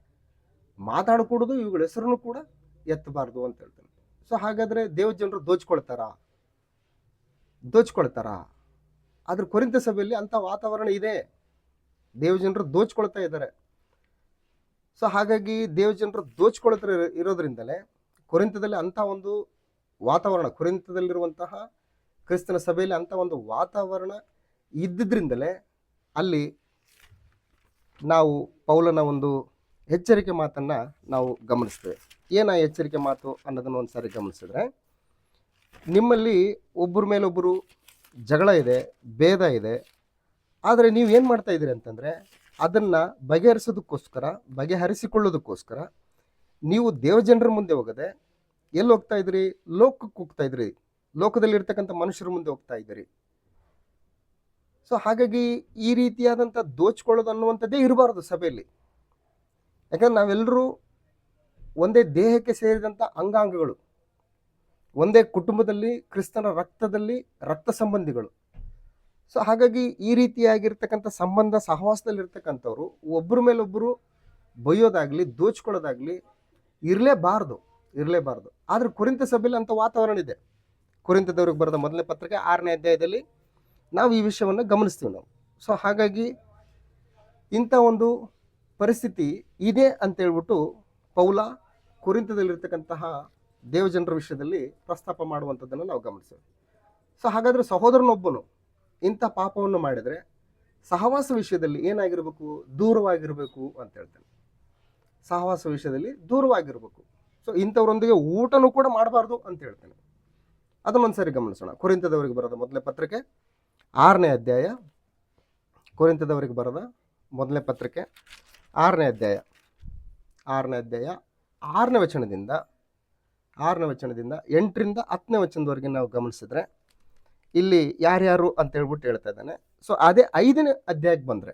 ಮಾತಾಡಕೂಡದು, ಇವುಗಳ ಹೆಸರನ್ನು ಕೂಡ ಎತ್ತಬಾರ್ದು ಅಂತ ಹೇಳ್ತಾನೆ. ಸೊ ಹಾಗಾದ್ರೆ ದೇವಜನರು ದೋಚ್ಕೊಳ್ತಾರ? ಆದ್ರೆ ಕೊರಿಂಥ ಸಭೆಯಲ್ಲಿ ಅಂತ ವಾತಾವರಣ ಇದೆ. ದೇವಜನರು ದೋಚ್ಕೊಳ್ತಾ ಇದ್ದಾರೆ. ಸೊ ಹಾಗಾಗಿ ದೇವಜನರು ದೋಚ್ಕೊಳ್ತಾ ಇರೋದ್ರಿಂದಲೇ ಕೊರಿಂಥದಲ್ಲಿ ಅಂತ ಒಂದು ವಾತಾವರಣ, ಕೊರಿಂಥದಲ್ಲಿರುವಂತಹ ಕ್ರಿಸ್ತನ ಸಭೆಯಲ್ಲಿ ಅಂತ ಒಂದು ವಾತಾವರಣ ಇದ್ದಿದ್ರಿಂದಲೇ ಅಲ್ಲಿ ನಾವು ಪೌಲನ ಒಂದು ಎಚ್ಚರಿಕೆ ಮಾತನ್ನು ನಾವು ಗಮನಿಸ್ತೇವೆ. ಏನ ಎಚ್ಚರಿಕೆ ಮಾತು ಅನ್ನೋದನ್ನು ಒಂದು ಸಾರಿ ಗಮನಿಸಿದ್ರೆ, ನಿಮ್ಮಲ್ಲಿ ಒಬ್ಬರ ಮೇಲೊಬ್ಬರು ಜಗಳ ಇದೆ, ಭೇದ ಇದೆ. ಆದರೆ ನೀವು ಏನು ಮಾಡ್ತಾ ಇದ್ದೀರಿ ಅಂತಂದರೆ, ಅದನ್ನು ಬಗೆಹರಿಸಿಕೊಳ್ಳೋದಕ್ಕೋಸ್ಕರ ನೀವು ದೇವಜನರ ಮುಂದೆ ಹೋಗದೆ ಎಲ್ಲಿ ಹೋಗ್ತಾ ಇದ್ದೀರಿ? ಲೋಕಕ್ಕೆ ಹೋಗ್ತಾ ಇದ್ದೀರಿ, ಲೋಕದಲ್ಲಿರ್ತಕ್ಕಂಥ ಮನುಷ್ಯರ ಮುಂದೆ ಹೋಗ್ತಾ ಇದ್ದೀರಿ. ಸೊ ಹಾಗಾಗಿ ಈ ರೀತಿಯಾದಂಥ ದೋಚ್ಕೊಳ್ಳೋದು ಅನ್ನುವಂಥದ್ದೇ ಇರಬಾರ್ದು ಸಭೆಯಲ್ಲಿ. ಯಾಕಂದ್ರೆ ನಾವೆಲ್ಲರೂ ಒಂದೇ ದೇಹಕ್ಕೆ ಸೇರಿದಂಥ ಅಂಗಾಂಗಗಳು, ಒಂದೇ ಕುಟುಂಬದಲ್ಲಿ ಕ್ರಿಸ್ತನ ರಕ್ತದಲ್ಲಿ ರಕ್ತ ಸಂಬಂಧಿಗಳು. ಸೊ ಹಾಗಾಗಿ ಈ ರೀತಿಯಾಗಿರ್ತಕ್ಕಂಥ ಸಂಬಂಧ ಸಹವಾಸದಲ್ಲಿರ್ತಕ್ಕಂಥವ್ರು ಒಬ್ಬರ ಮೇಲೊಬ್ಬರು ಬೈಯೋದಾಗಲಿ ದೋಚ್ಕೊಳ್ಳೋದಾಗಲಿ ಇರಲೇಬಾರ್ದು. ಆದರೆ ಕೊರಿಂಥ ಸಭೆಯಲ್ಲಿ ಅಂಥ ವಾತಾವರಣ ಇದೆ. ಕೊರಿಂಥದವ್ರಿಗೆ ಬರೆದ ಮೊದಲನೇ ಪತ್ರಿಕೆ 6ನೇ ಅಧ್ಯಾಯದಲ್ಲಿ ನಾವು ಈ ವಿಷಯವನ್ನು ಗಮನಿಸ್ತೀವಿ ನಾವು. ಸೊ ಹಾಗಾಗಿ ಇಂಥ ಒಂದು ಪರಿಸ್ಥಿತಿ ಇದೆ ಅಂತೇಳ್ಬಿಟ್ಟು ಪೌಲ ಕೊರಿಂಥದಲ್ಲಿರ್ತಕ್ಕಂತಹ ದೇವಜನರ ವಿಷಯದಲ್ಲಿ ಪ್ರಸ್ತಾಪ ಮಾಡುವಂಥದ್ದನ್ನು ನಾವು ಗಮನಿಸ್ತೇವೆ. ಸೊ ಹಾಗಾದರೆ ಸಹೋದರನೊಬ್ಬನು ಇಂಥ ಪಾಪವನ್ನು ಮಾಡಿದರೆ ಸಹವಾಸ ವಿಷಯದಲ್ಲಿ ಏನಾಗಿರಬೇಕು? ದೂರವಾಗಿರಬೇಕು ಅಂತ ಹೇಳ್ತಾನೆ. ಸಹವಾಸ ವಿಷಯದಲ್ಲಿ ದೂರವಾಗಿರಬೇಕು. ಸೊ ಇಂಥವರೊಂದಿಗೆ ಊಟನೂ ಕೂಡ ಮಾಡಬಾರ್ದು ಅಂತ ಹೇಳ್ತಾನೆ. ಅದನ್ನೊಂದು ಸರಿ ಗಮನಿಸೋಣ. ಕೊರಿಂಥದವರಿಗೆ ಬರೆದ ಮೊದಲನೇ ಪತ್ರಿಕೆ 6ನೇ ಅಧ್ಯಾಯ, ಕೊರಿಂಥದವರಿಗೆ ಬರೆದ ಮೊದಲನೇ ಪತ್ರಿಕೆ 6ನೇ ಅಧ್ಯಾಯ 6ನೇ ವಚನದಿಂದ 8ರಿಂದ 10ನೇ ವಚನದವರೆಗೆ ನಾವು ಗಮನಿಸಿದ್ರೆ ಇಲ್ಲಿ ಯಾರ್ಯಾರು ಅಂತ ಹೇಳ್ಬಿಟ್ಟು ಹೇಳ್ತಾ ಇದ್ದಾನೆ. ಸೊ ಅದೇ 5ನೇ ಅಧ್ಯಾಯಕ್ಕೆ ಬಂದರೆ,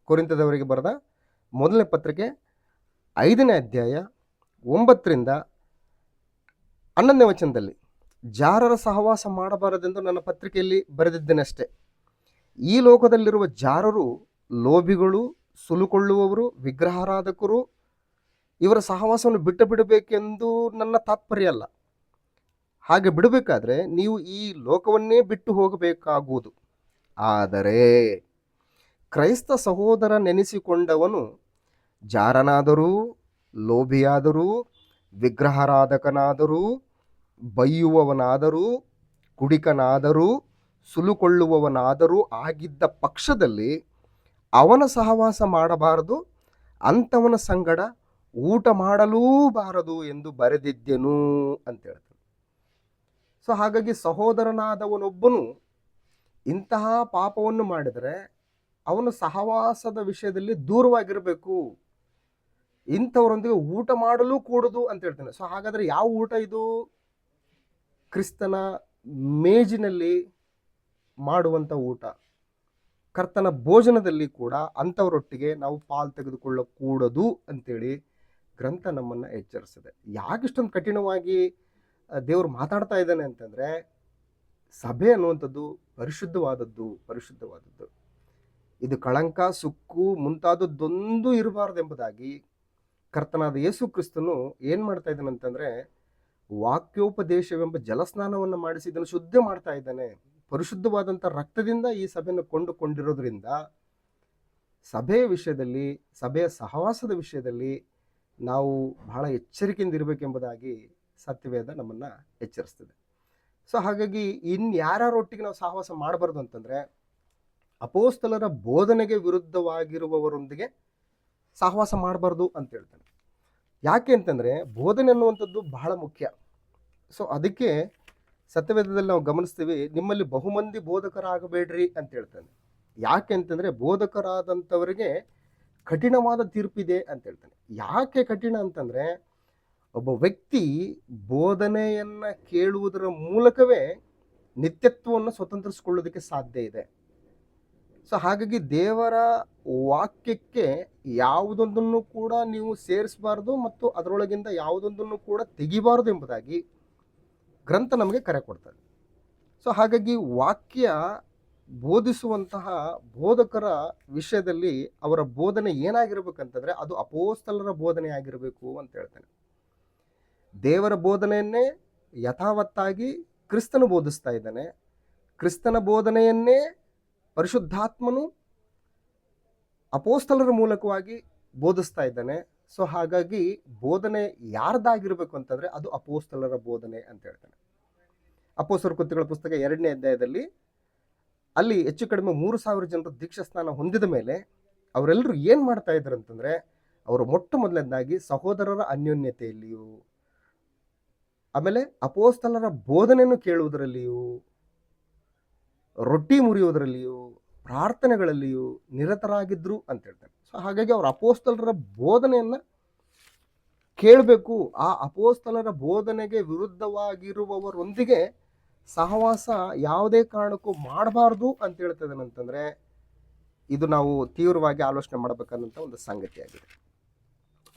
ಕೊರಿಂಥದವರಿಗೆ ಬರೆದ ಮೊದಲನೇ ಪತ್ರಿಕೆ 5ನೇ ಅಧ್ಯಾಯ 9ರಿಂದ 11ನೇ ವಚನದಲ್ಲಿ, ಜಾರರ ಸಹವಾಸ ಮಾಡಬಾರದೆಂದು ನನ್ನ ಪತ್ರಿಕೆಯಲ್ಲಿ ಬರೆದಿದ್ದೇನಷ್ಟೇ. ಈ ಲೋಕದಲ್ಲಿರುವ ಜಾರರು ಲೋಭಿಗಳು, ಸುಲುಕೊಳ್ಳುವವರು, ವಿಗ್ರಹಾರಾಧಕರು, ಇವರ ಸಹವಾಸವನ್ನು ಬಿಡಬೇಕೆಂದು ನನ್ನ ತಾತ್ಪರ್ಯ ಅಲ್ಲ. ಹಾಗೆ ಬಿಡಬೇಕಾದ್ರೆ ನೀವು ಈ ಲೋಕವನ್ನೇ ಬಿಟ್ಟು ಹೋಗಬೇಕಾಗುವುದು. ಆದರೆ ಕ್ರೈಸ್ತ ಸಹೋದರ ನೆನೆಸಿಕೊಂಡವನು ಜಾರನಾದರೂ, ಲೋಭಿಯಾದರೂ, ವಿಗ್ರಹಾರಾಧಕನಾದರೂ, ಬೈಯುವವನಾದರೂ, ಕುಡಿಕನಾದರೂ, ಸುಲುಕೊಳ್ಳುವವನಾದರೂ ಆಗಿದ್ದ ಪಕ್ಷದಲ್ಲಿ ಅವನ ಸಹವಾಸ ಮಾಡಬಾರದು, ಅಂಥವನ ಸಂಗಡ ಊಟ ಮಾಡಲೂಬಾರದು ಎಂದು ಬರೆದಿದ್ದೆನು ಅಂತ ಹೇಳ್ತಾನೆ. ಸೊ ಹಾಗಾಗಿ ಸಹೋದರನಾದವನೊಬ್ಬನು ಇಂತಹ ಪಾಪವನ್ನು ಮಾಡಿದರೆ ಅವನು ಸಹವಾಸದ ವಿಷಯದಲ್ಲಿ ದೂರವಾಗಿರಬೇಕು, ಇಂಥವರೊಂದಿಗೆ ಊಟ ಮಾಡಲು ಕೂಡದು ಅಂತ ಹೇಳ್ತಾನೆ. ಸೊ ಹಾಗಾದರೆ ಯಾವ ಊಟ ಇದು? ಕ್ರಿಸ್ತನ ಮೇಜಿನಲ್ಲಿ ಮಾಡುವಂಥ ಊಟ, ಕರ್ತನ ಭೋಜನದಲ್ಲಿ ಕೂಡ ಅಂಥವರೊಟ್ಟಿಗೆ ನಾವು ಪಾಲು ತೆಗೆದುಕೊಳ್ಳಕೂಡದು ಅಂತೇಳಿ ಗ್ರಂಥ ನಮ್ಮನ್ನು ಎಚ್ಚರಿಸಿದೆ. ಯಾಕಿಷ್ಟೊಂದು ಕಠಿಣವಾಗಿ ದೇವರು ಮಾತಾಡ್ತಾ ಇದ್ದಾನೆ ಅಂತಂದರೆ, ಸಭೆ ಅನ್ನುವಂಥದ್ದು ಪರಿಶುದ್ಧವಾದದ್ದು. ಇದು ಕಳಂಕ, ಸುಕ್ಕು ಮುಂತಾದದ್ದೊಂದು ಇರಬಾರ್ದೆಂಬುದಾಗಿ ಕರ್ತನಾದ ಯೇಸು ಕ್ರಿಸ್ತನು ಏನು ಮಾಡ್ತಾ ಇದ್ದಾನೆ ಅಂತಂದರೆ, ವಾಕ್ಯೋಪದೇಶವೆಂಬ ಜಲಸ್ನಾನವನ್ನು ಮಾಡಿಸಿ ಇದನ್ನು ಶುದ್ಧ ಮಾಡ್ತಾ ಇದ್ದಾನೆ. ಪರಿಶುದ್ಧವಾದಂಥ ರಕ್ತದಿಂದ ಈ ಸಭೆಯನ್ನು ಕೊಂಡುಕೊಂಡಿರೋದ್ರಿಂದ ಸಭೆಯ ವಿಷಯದಲ್ಲಿ, ಸಭೆಯ ಸಹವಾಸದ ವಿಷಯದಲ್ಲಿ ನಾವು ಬಹಳ ಎಚ್ಚರಿಕೆಯಿಂದ ಇರಬೇಕೆಂಬುದಾಗಿ ಸತ್ಯವೇದ ನಮ್ಮನ್ನು ಎಚ್ಚರಿಸ್ತದೆ. ಸೊ ಹಾಗಾಗಿ ಯಾರೊಟ್ಟಿಗೆ ನಾವು ಸಹವಾಸ ಮಾಡಬಾರ್ದು ಅಂತಂದರೆ, ಅಪೋಸ್ತಲರ ಬೋಧನೆಗೆ ವಿರುದ್ಧವಾಗಿರುವವರೊಂದಿಗೆ ಸಹವಾಸ ಮಾಡಬಾರ್ದು ಅಂತ ಹೇಳ್ತಾನೆ. ಯಾಕೆ ಅಂತಂದರೆ ಬೋಧನೆ ಅನ್ನುವಂಥದ್ದು ಬಹಳ ಮುಖ್ಯ. ಸೊ ಅದಕ್ಕೆ ಸತ್ಯವೇದದಲ್ಲಿ ನಾವು ಗಮನಿಸ್ತೀವಿ, ನಿಮ್ಮಲ್ಲಿ ಬಹುಮಂದಿ ಬೋಧಕರಾಗಬೇಡ್ರಿ ಅಂತ ಹೇಳ್ತಾನೆ. ಯಾಕೆ ಅಂತಂದರೆ ಬೋಧಕರಾದಂಥವರಿಗೆ ಕಠಿಣವಾದ ತೀರ್ಪಿದೆ ಅಂತ ಹೇಳ್ತಾನೆ. ಯಾಕೆ ಕಠಿಣ ಅಂತಂದರೆ, ಒಬ್ಬ ವ್ಯಕ್ತಿ ಬೋಧನೆಯನ್ನು ಕೇಳುವುದರ ಮೂಲಕವೇ ನಿತ್ಯತ್ವವನ್ನು ಸ್ವತಂತ್ರಿಸಿಕೊಳ್ಳೋದಕ್ಕೆ ಸಾಧ್ಯ ಇದೆ. ಸೊ ಹಾಗಾಗಿ ದೇವರ ವಾಕ್ಯಕ್ಕೆ ಯಾವುದೊಂದನ್ನು ಕೂಡ ನೀವು ಸೇರಿಸಬಾರ್ದು ಮತ್ತು ಅದರೊಳಗಿಂದ ಯಾವುದೊಂದನ್ನು ಕೂಡ ತೆಗಿಬಾರ್ದು ಎಂಬುದಾಗಿ ಗ್ರಂಥ ನಮಗೆ ಕರೆ ಕೊಡ್ತದೆ. ಸೊ ಹಾಗಾಗಿ ವಾಕ್ಯ ಬೋಧಿಸುವಂತಹ ಬೋಧಕರ ವಿಷಯದಲ್ಲಿ ಅವರ ಬೋಧನೆ ಏನಾಗಿರ್ಬೇಕಂತಂದರೆ ಅದು ಅಪೋಸ್ತಲರ ಬೋಧನೆ ಆಗಿರಬೇಕು ಅಂತ ಹೇಳ್ತಾನೆ. ದೇವರ ಬೋಧನೆಯನ್ನೇ ಯಥಾವತ್ತಾಗಿ ಕ್ರಿಸ್ತನು ಬೋಧಿಸ್ತಾ ಇದ್ದಾನೆ. ಕ್ರಿಸ್ತನ ಬೋಧನೆಯನ್ನೇ ಪರಿಶುದ್ಧಾತ್ಮನು ಅಪೋಸ್ತಲರ ಮೂಲಕವಾಗಿ ಬೋಧಿಸ್ತಾ ಇದ್ದಾನೆ. ಸೊ ಹಾಗಾಗಿ ಬೋಧನೆ ಯಾರ್ದಾಗಿರ್ಬೇಕು ಅಂತಂದರೆ ಅದು ಅಪೋಸ್ತಲರ ಬೋಧನೆ ಅಂತ ಹೇಳ್ತಾನೆ. ಅಪೋಸ್ತಲರ ಕೃತ್ಯಗಳ ಪುಸ್ತಕ 2ನೇ ಅಧ್ಯಾಯದಲ್ಲಿ ಅಲ್ಲಿ ಹೆಚ್ಚು ಕಡಿಮೆ 3,000 ಜನರು ದೀಕ್ಷಾ ಸ್ನಾನ ಹೊಂದಿದ ಮೇಲೆ ಅವರೆಲ್ಲರೂ ಏನು ಮಾಡ್ತಾ ಇದ್ರು ಅಂತಂದರೆ, ಅವರು ಮೊಟ್ಟ ಮೊದಲನೇದಾಗಿ ಸಹೋದರರ ಅನ್ಯೋನ್ಯತೆಯಲ್ಲಿಯೂ, ಆಮೇಲೆ ಅಪೋಸ್ತಲರ ಬೋಧನೆಯನ್ನು ಕೇಳುವುದರಲ್ಲಿಯೂ, ರೊಟ್ಟಿ ಮುರಿಯುವುದರಲ್ಲಿಯೂ, ಪ್ರಾರ್ಥನೆಗಳಲ್ಲಿಯೂ ನಿರತರಾಗಿದ್ರು ಅಂತ ಹೇಳ್ತಾರೆ. ಸೊ ಹಾಗಾಗಿ ಅವರು ಅಪೋಸ್ತಲರ ಬೋಧನೆಯನ್ನು ಕೇಳಬೇಕು. ಆ ಅಪೋಸ್ತಲರ ಬೋಧನೆಗೆ ವಿರುದ್ಧವಾಗಿರುವವರೊಂದಿಗೆ ಸಹವಾಸ ಯಾವುದೇ ಕಾರಣಕ್ಕೂ ಮಾಡಬಾರ್ದು ಅಂತ ಹೇಳ್ತದೇನಂತಂದರೆ, ಇದು ನಾವು ತೀವ್ರವಾಗಿ ಆಲೋಚನೆ ಮಾಡಬೇಕನ್ನಂಥ ಒಂದು ಸಂಗತಿಯಾಗಿದೆ.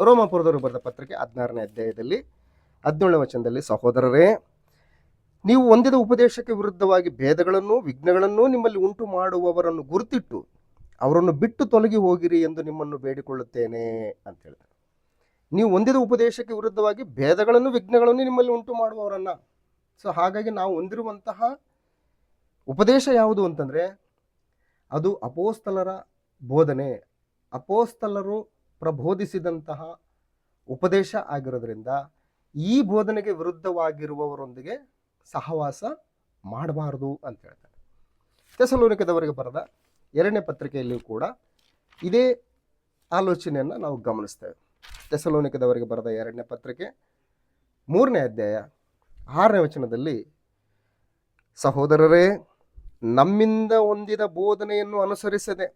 ರೋಮಾಪುರದವರು ಬರೆದ ಪತ್ರಿಕೆ 16ನೇ ಅಧ್ಯಾಯದಲ್ಲಿ 17ನೇ ವಚನದಲ್ಲಿ, ಸಹೋದರರೇ, ನೀವು ಹೊಂದಿದ ಉಪದೇಶಕ್ಕೆ ವಿರುದ್ಧವಾಗಿ ಭೇದಗಳನ್ನು ವಿಘ್ನಗಳನ್ನು ನಿಮ್ಮಲ್ಲಿ ಉಂಟು ಮಾಡುವವರನ್ನು ಗುರುತಿಟ್ಟು ಅವರನ್ನು ಬಿಟ್ಟು ತೊಲಗಿ ಹೋಗಿರಿ ಎಂದು ನಿಮ್ಮನ್ನು ಬೇಡಿಕೊಳ್ಳುತ್ತೇನೆ ಅಂತ ಹೇಳ್ತಾರೆ. ನೀವು ಹೊಂದಿದ ಉಪದೇಶಕ್ಕೆ ವಿರುದ್ಧವಾಗಿ ಭೇದಗಳನ್ನು ವಿಘ್ನಗಳನ್ನು ನಿಮ್ಮಲ್ಲಿ ಉಂಟು ಮಾಡುವವರನ್ನು. ಸೊ ಹಾಗಾಗಿ ನಾವು ಹೊಂದಿರುವಂತಹ ಉಪದೇಶ ಯಾವುದು ಅಂತಂದರೆ ಅದು ಅಪೋಸ್ತಲರ ಬೋಧನೆ, ಅಪೋಸ್ತಲರು ಪ್ರಬೋಧಿಸಿದಂತಹ ಉಪದೇಶ ಆಗಿರೋದ್ರಿಂದ ಈ ಬೋಧನೆಗೆ ವಿರುದ್ಧವಾಗಿರುವವರೊಂದಿಗೆ ಸಹವಾಸ ಮಾಡಬಾರ್ದು ಅಂತ ಹೇಳ್ತಾರೆ. ಥೆಸಲೋನಿಕದವರಿಗೆ ಬರೆದ 2ನೇ ಪತ್ರಿಕೆಯಲ್ಲಿಯೂ ಕೂಡ ಇದೇ ಆಲೋಚನೆಯನ್ನು ನಾವು ಗಮನಿಸ್ತೇವೆ. ಥೆಸಲೋನಿಕದವರಿಗೆ ಬರೆದ 2ನೇ ಪತ್ರಿಕೆ 3ನೇ ಅಧ್ಯಾಯ 6ನೇ ವಚನದಲ್ಲಿ, ಸಹೋದರರೇ, ನಮ್ಮಿಂದ ಹೊಂದಿದ ಬೋಧನೆಯನ್ನು ಅನುಸರಿಸದೆ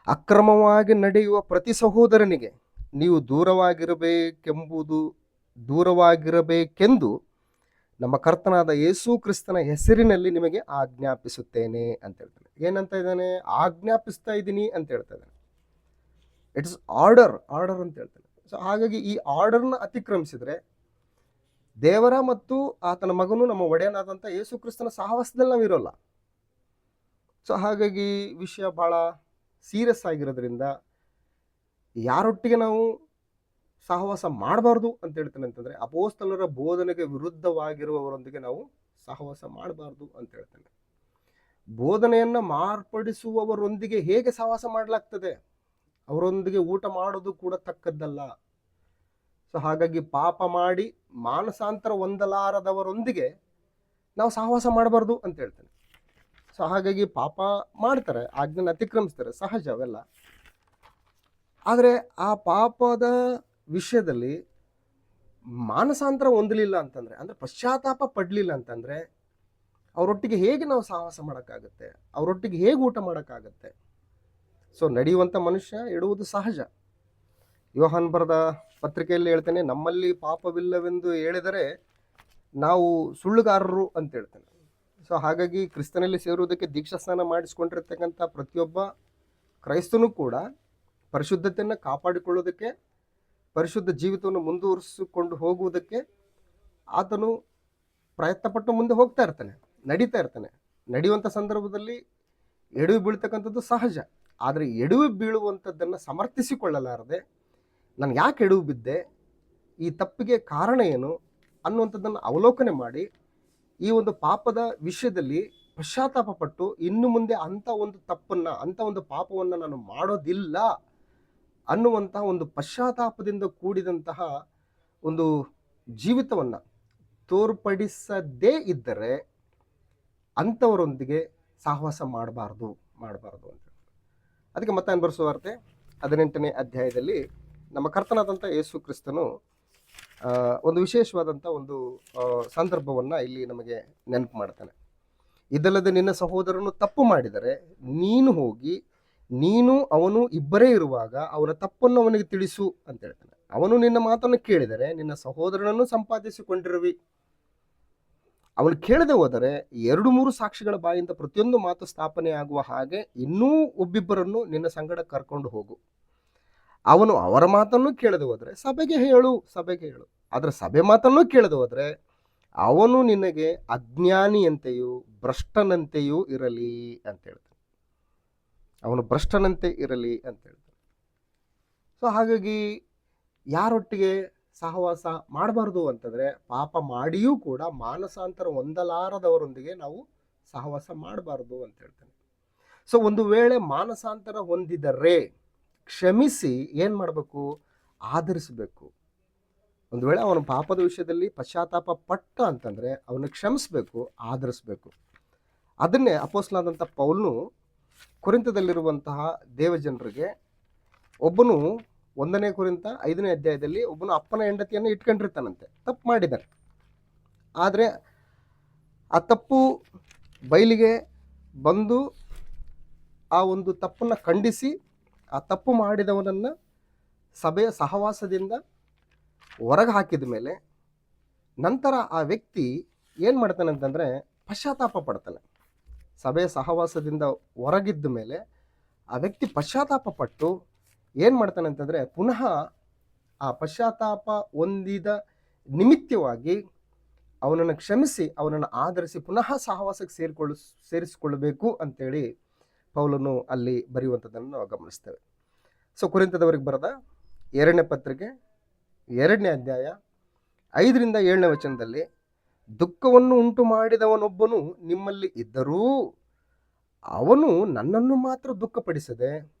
ಅಕ್ರಮವಾಗಿ ನಡೆಯುವ ಪ್ರತಿ ಸಹೋದರನಿಗೆ ನೀವು ದೂರವಾಗಿರಬೇಕೆಂದು ನಮ್ಮ ಕರ್ತನಾದ ಯೇಸು ಕ್ರಿಸ್ತನ ಹೆಸರಿನಲ್ಲಿ ನಿಮಗೆ ಆಜ್ಞಾಪಿಸುತ್ತೇನೆ ಅಂತ ಹೇಳ್ತಾನೆ. ಏನಂತ ಇದ್ದಾನೆ? ಆಜ್ಞಾಪಿಸ್ತಾ ಇದ್ದೀನಿ ಅಂತ ಹೇಳ್ತಾ ಇದ್ದಾನೆ. ಇಟ್ಸ್ ಆರ್ಡರ್ ಅಂತ ಹೇಳ್ತಾನೆ. ಸೊ ಹಾಗಾಗಿ ಈ ಆರ್ಡರ್ನ ಅತಿಕ್ರಮಿಸಿದ್ರೆ ದೇವರ ಮತ್ತು ಆತನ ಮಗನು ನಮ್ಮ ಒಡೆಯನಾದಂಥ ಯೇಸು ಕ್ರಿಸ್ತನ ಸಹವಾಸದಲ್ಲಿ ನಾವು ಇರೋಲ್ಲ. ಸೊ ಹಾಗಾಗಿ ವಿಷಯ ಭಾಳ ಸೀರಿಯಸ್ ಆಗಿರೋದ್ರಿಂದ ಯಾರೊಟ್ಟಿಗೆ ನಾವು ಸಹವಾಸ ಮಾಡಬಾರ್ದು ಅಂತ ಹೇಳ್ತಾನೆ ಅಂತಂದರೆ ಅಪೋಸ್ತಲರ ಬೋಧನೆಗೆ ವಿರುದ್ಧವಾಗಿರುವವರೊಂದಿಗೆ ನಾವು ಸಹವಾಸ ಮಾಡಬಾರ್ದು ಅಂತ ಹೇಳ್ತಾನೆ. ಬೋಧನೆಯನ್ನು ಮಾರ್ಪಡಿಸುವವರೊಂದಿಗೆ ಹೇಗೆ ಸಹವಾಸ ಮಾಡಲಾಗ್ತದೆ? ಅವರೊಂದಿಗೆ ಊಟ ಮಾಡೋದು ಕೂಡ ತಕ್ಕದ್ದಲ್ಲ. ಸೊ ಹಾಗಾಗಿ ಪಾಪ ಮಾಡಿ ಮಾನಸಾಂತರ ಹೊಂದಲಾರದವರೊಂದಿಗೆ ನಾವು ಸಹವಾಸ ಮಾಡಬಾರ್ದು ಅಂತ ಹೇಳ್ತಾನೆ. ಸೊ ಹಾಗಾಗಿ ಪಾಪ ಮಾಡ್ತಾರೆ, ಆಜ್ಞೆನ ಅತಿಕ್ರಮಿಸ್ತಾರೆ, ಸಹಜ ಅವೆಲ್ಲ. ಆದರೆ ಆ ಪಾಪದ ವಿಷಯದಲ್ಲಿ ಮಾನಸಾಂತರ ಹೊಂದಲಿಲ್ಲ ಅಂತಂದರೆ, ಅಂದರೆ ಪಶ್ಚಾತ್ತಾಪ ಪಡಲಿಲ್ಲ ಅಂತಂದರೆ ಅವರೊಟ್ಟಿಗೆ ಹೇಗೆ ನಾವು ಸಹವಾಸ ಮಾಡೋಕ್ಕಾಗತ್ತೆ? ಅವರೊಟ್ಟಿಗೆ ಹೇಗೆ ಊಟ ಮಾಡೋಕ್ಕಾಗತ್ತೆ? ಸೊ ನಡೆಯುವಂಥ ಮನುಷ್ಯ ಇಡುವುದು ಸಹಜ. ಯೋಹಾನ್ ಬರೆದ ಪತ್ರಿಕೆಯಲ್ಲಿ ಹೇಳ್ತಾನೆ, ನಮ್ಮಲ್ಲಿ ಪಾಪವಿಲ್ಲವೆಂದು ಹೇಳಿದರೆ ನಾವು ಸುಳ್ಳುಗಾರರು ಅಂತ ಹೇಳ್ತಾನೆ. ಸೊ ಹಾಗಾಗಿ ಕ್ರಿಸ್ತನಲ್ಲಿ ಸೇರುವುದಕ್ಕೆ ದೀಕ್ಷಾ ಸ್ನಾನ ಮಾಡಿಸ್ಕೊಂಡಿರ್ತಕ್ಕಂಥ ಪ್ರತಿಯೊಬ್ಬ ಕ್ರೈಸ್ತನೂ ಕೂಡ ಪರಿಶುದ್ಧತೆಯನ್ನು ಕಾಪಾಡಿಕೊಳ್ಳೋದಕ್ಕೆ, ಪರಿಶುದ್ಧ ಜೀವಿತವನ್ನು ಮುಂದುವರಿಸಿಕೊಂಡು ಹೋಗುವುದಕ್ಕೆ ಆತನು ಪ್ರಯತ್ನಪಟ್ಟು ಮುಂದೆ ಹೋಗ್ತಾ ಇರ್ತಾನೆ, ನಡೀತಾ ಇರ್ತಾನೆ. ನಡೆಯುವಂಥ ಸಂದರ್ಭದಲ್ಲಿ ಎಡವಿ ಬೀಳ್ತಕ್ಕಂಥದ್ದು ಸಹಜ. ಆದರೆ ಎಡವಿ ಬೀಳುವಂಥದ್ದನ್ನು ಸಮರ್ಥಿಸಿಕೊಳ್ಳಲಾರದೆ ನಾನು ಯಾಕೆ ಎಡವು ಬಿದ್ದೆ, ಈ ತಪ್ಪಿಗೆ ಕಾರಣ ಏನು ಅನ್ನುವಂಥದ್ದನ್ನು ಅವಲೋಕನೆ ಮಾಡಿ ಈ ಒಂದು ಪಾಪದ ವಿಷಯದಲ್ಲಿ ಪಶ್ಚಾತ್ತಾಪ ಪಟ್ಟು ಇನ್ನು ಮುಂದೆ ಅಂಥ ಒಂದು ತಪ್ಪನ್ನು, ಅಂಥ ಒಂದು ಪಾಪವನ್ನು ನಾನು ಮಾಡೋದಿಲ್ಲ ಅನ್ನುವಂತಹ ಒಂದು ಪಶ್ಚಾತ್ತಾಪದಿಂದ ಕೂಡಿದಂತಹ ಒಂದು ಜೀವಿತವನ್ನು ತೋರ್ಪಡಿಸದೇ ಇದ್ದರೆ ಅಂಥವರೊಂದಿಗೆ ಸಹವಾಸ ಮಾಡಬಾರ್ದು ಅಂತ. ಅದಕ್ಕೆ ಮತ್ತಾಯನ ಬರೆಸುವ ವಾರ್ತೆ 18ನೇ ಅಧ್ಯಾಯದಲ್ಲಿ ನಮ್ಮ ಕರ್ತನಾದಂಥ ಯೇಸು ಕ್ರಿಸ್ತನು ಒಂದು ವಿಶೇಷವಾದಂಥ ಒಂದು ಸಂದರ್ಭವನ್ನು ಇಲ್ಲಿ ನಮಗೆ ನೆನಪು ಮಾಡ್ತಾನೆ. ಇದಲ್ಲದೆ ನಿನ್ನ ಸಹೋದರನು ತಪ್ಪು ಮಾಡಿದರೆ ನೀನು ಹೋಗಿ ನೀನು ಅವನು ಇಬ್ಬರೇ ಇರುವಾಗ ಅವನ ತಪ್ಪನ್ನು ಅವನಿಗೆ ತಿಳಿಸು ಅಂತ ಹೇಳ್ತಾನೆ. ಅವನು ನಿನ್ನ ಮಾತನ್ನು ಕೇಳಿದರೆ ನಿನ್ನ ಸಹೋದರನನ್ನು ಸಂಪಾದಿಸಿಕೊಂಡಿರುವಿ. ಅವನು ಕೇಳದೆ ಹೋದರೆ 2-3 ಸಾಕ್ಷಿಗಳ ಬಾಯಿಂದ ಪ್ರತಿಯೊಂದು ಮಾತು ಸ್ಥಾಪನೆ ಆಗುವ ಹಾಗೆ ಇನ್ನೂ ಒಬ್ಬಿಬ್ಬರನ್ನು ನಿನ್ನ ಸಂಗಡ ಕರ್ಕೊಂಡು ಹೋಗು. ಅವನು ಅವರ ಮಾತನ್ನು ಕೇಳದೆ ಹೋದರೆ ಸಭೆಗೆ ಹೇಳು. ಆದರೆ ಸಭೆ ಮಾತನ್ನು ಕೇಳದೆ ಹೋದರೆ ಅವನು ನಿನಗೆ ಅಜ್ಞಾನಿಯಂತೆಯೂ ಭ್ರಷ್ಟನಂತೆಯೂ ಇರಲಿ ಅಂತ ಹೇಳ್ತಾನೆ. ಅವನು ಭ್ರಷ್ಟನಂತೆ ಇರಲಿ ಅಂತ ಹೇಳ್ತಾನೆ. ಸೊ ಹಾಗಾಗಿ ಯಾರೊಟ್ಟಿಗೆ ಸಹವಾಸ ಮಾಡಬಾರ್ದು ಅಂತಂದರೆ, ಪಾಪ ಮಾಡಿಯೂ ಕೂಡ ಮಾನಸಾಂತರ ಹೊಂದಲಾರದವರೊಂದಿಗೆ ನಾವು ಸಹವಾಸ ಮಾಡಬಾರ್ದು ಅಂತ ಹೇಳ್ತಾನೆ. ಸೊ ಒಂದು ವೇಳೆ ಮಾನಸಾಂತರ ಹೊಂದಿದರೆ ಕ್ಷಮಿಸಿ ಏನು ಮಾಡಬೇಕು? ಆಧರಿಸಬೇಕು. ಒಂದು ವೇಳೆ ಅವನ ಪಾಪದ ವಿಷಯದಲ್ಲಿ ಪಶ್ಚಾತ್ತಾಪ ಪಟ್ಟ ಅಂತಂದರೆ ಅವನು ಕ್ಷಮಿಸಬೇಕು, ಆಧರಿಸಬೇಕು. ಅದನ್ನೇ ಅಪೊಸ್ತಲನಾದಂಥ ಪೌಲನು ಕೊರಿಂಥದಲ್ಲಿರುವಂತಹ ದೇವಜನರಿಗೆ, ಒಬ್ಬನು 1 ಕೊರಿಂಥ 5ನೇ ಅಧ್ಯಾಯದಲ್ಲಿ ಒಬ್ಬನು ಅಪ್ಪನ ಹೆಂಡತಿಯನ್ನು ಇಟ್ಕೊಂಡಿರ್ತಾನಂತೆ, ತಪ್ಪು ಮಾಡಿದ್ದಾನೆ. ಆದರೆ ಆ ತಪ್ಪು ಬಯಲಿಗೆ ಬಂದು ಆ ಒಂದು ತಪ್ಪನ್ನು ಖಂಡಿಸಿ ಆ ತಪ್ಪು ಮಾಡಿದವನನ್ನು ಸಭೆಯ ಸಹವಾಸದಿಂದ ಹೊರಗೆ ಹಾಕಿದ ಮೇಲೆ ನಂತರ ಆ ವ್ಯಕ್ತಿ ಏನು ಮಾಡ್ತಾನೆ ಅಂತಂದರೆ ಪಶ್ಚಾತ್ತಾಪ ಪಡ್ತಾನೆ. ಸಭೆಯ ಸಹವಾಸದಿಂದ ಹೊರಗಿದ್ದ ಮೇಲೆ ಆ ವ್ಯಕ್ತಿ ಪಶ್ಚಾತ್ತಾಪ ಪಟ್ಟು ಏನು ಮಾಡ್ತಾನೆ ಅಂತಂದರೆ ಪುನಃ ಆ ಪಶ್ಚಾತ್ತಾಪ ಹೊಂದಿದ ನಿಮಿತ್ತವಾಗಿ ಅವನನ್ನು ಕ್ಷಮಿಸಿ ಅವನನ್ನು ಆಧರಿಸಿ ಪುನಃ ಸಹವಾಸಕ್ಕೆ ಸೇರಿಸಿಕೊಳ್ಳಬೇಕು ಅಂತೇಳಿ ಪೌಲನು ಅಲ್ಲಿ ಬರೆಯುವಂಥದ್ದನ್ನು ನಾವು ಗಮನಿಸ್ತೇವೆ. ಸೊ ಕೊರಿಂಥದವರಿಗೆ ಬರೆದ 2ನೇ ಪತ್ರಿಕೆ 2ನೇ ಅಧ್ಯಾಯ 5ರಿಂದ 7ನೇ ವಚನದಲ್ಲಿ, ದುಃಖವನ್ನು ಉಂಟು ಮಾಡಿದವನೊಬ್ಬನು ನಿಮ್ಮಲ್ಲಿ ಇದ್ದರೂ ಅವನು ನನ್ನನ್ನು ಮಾತ್ರ ದುಃಖಪಡಿಸದೆ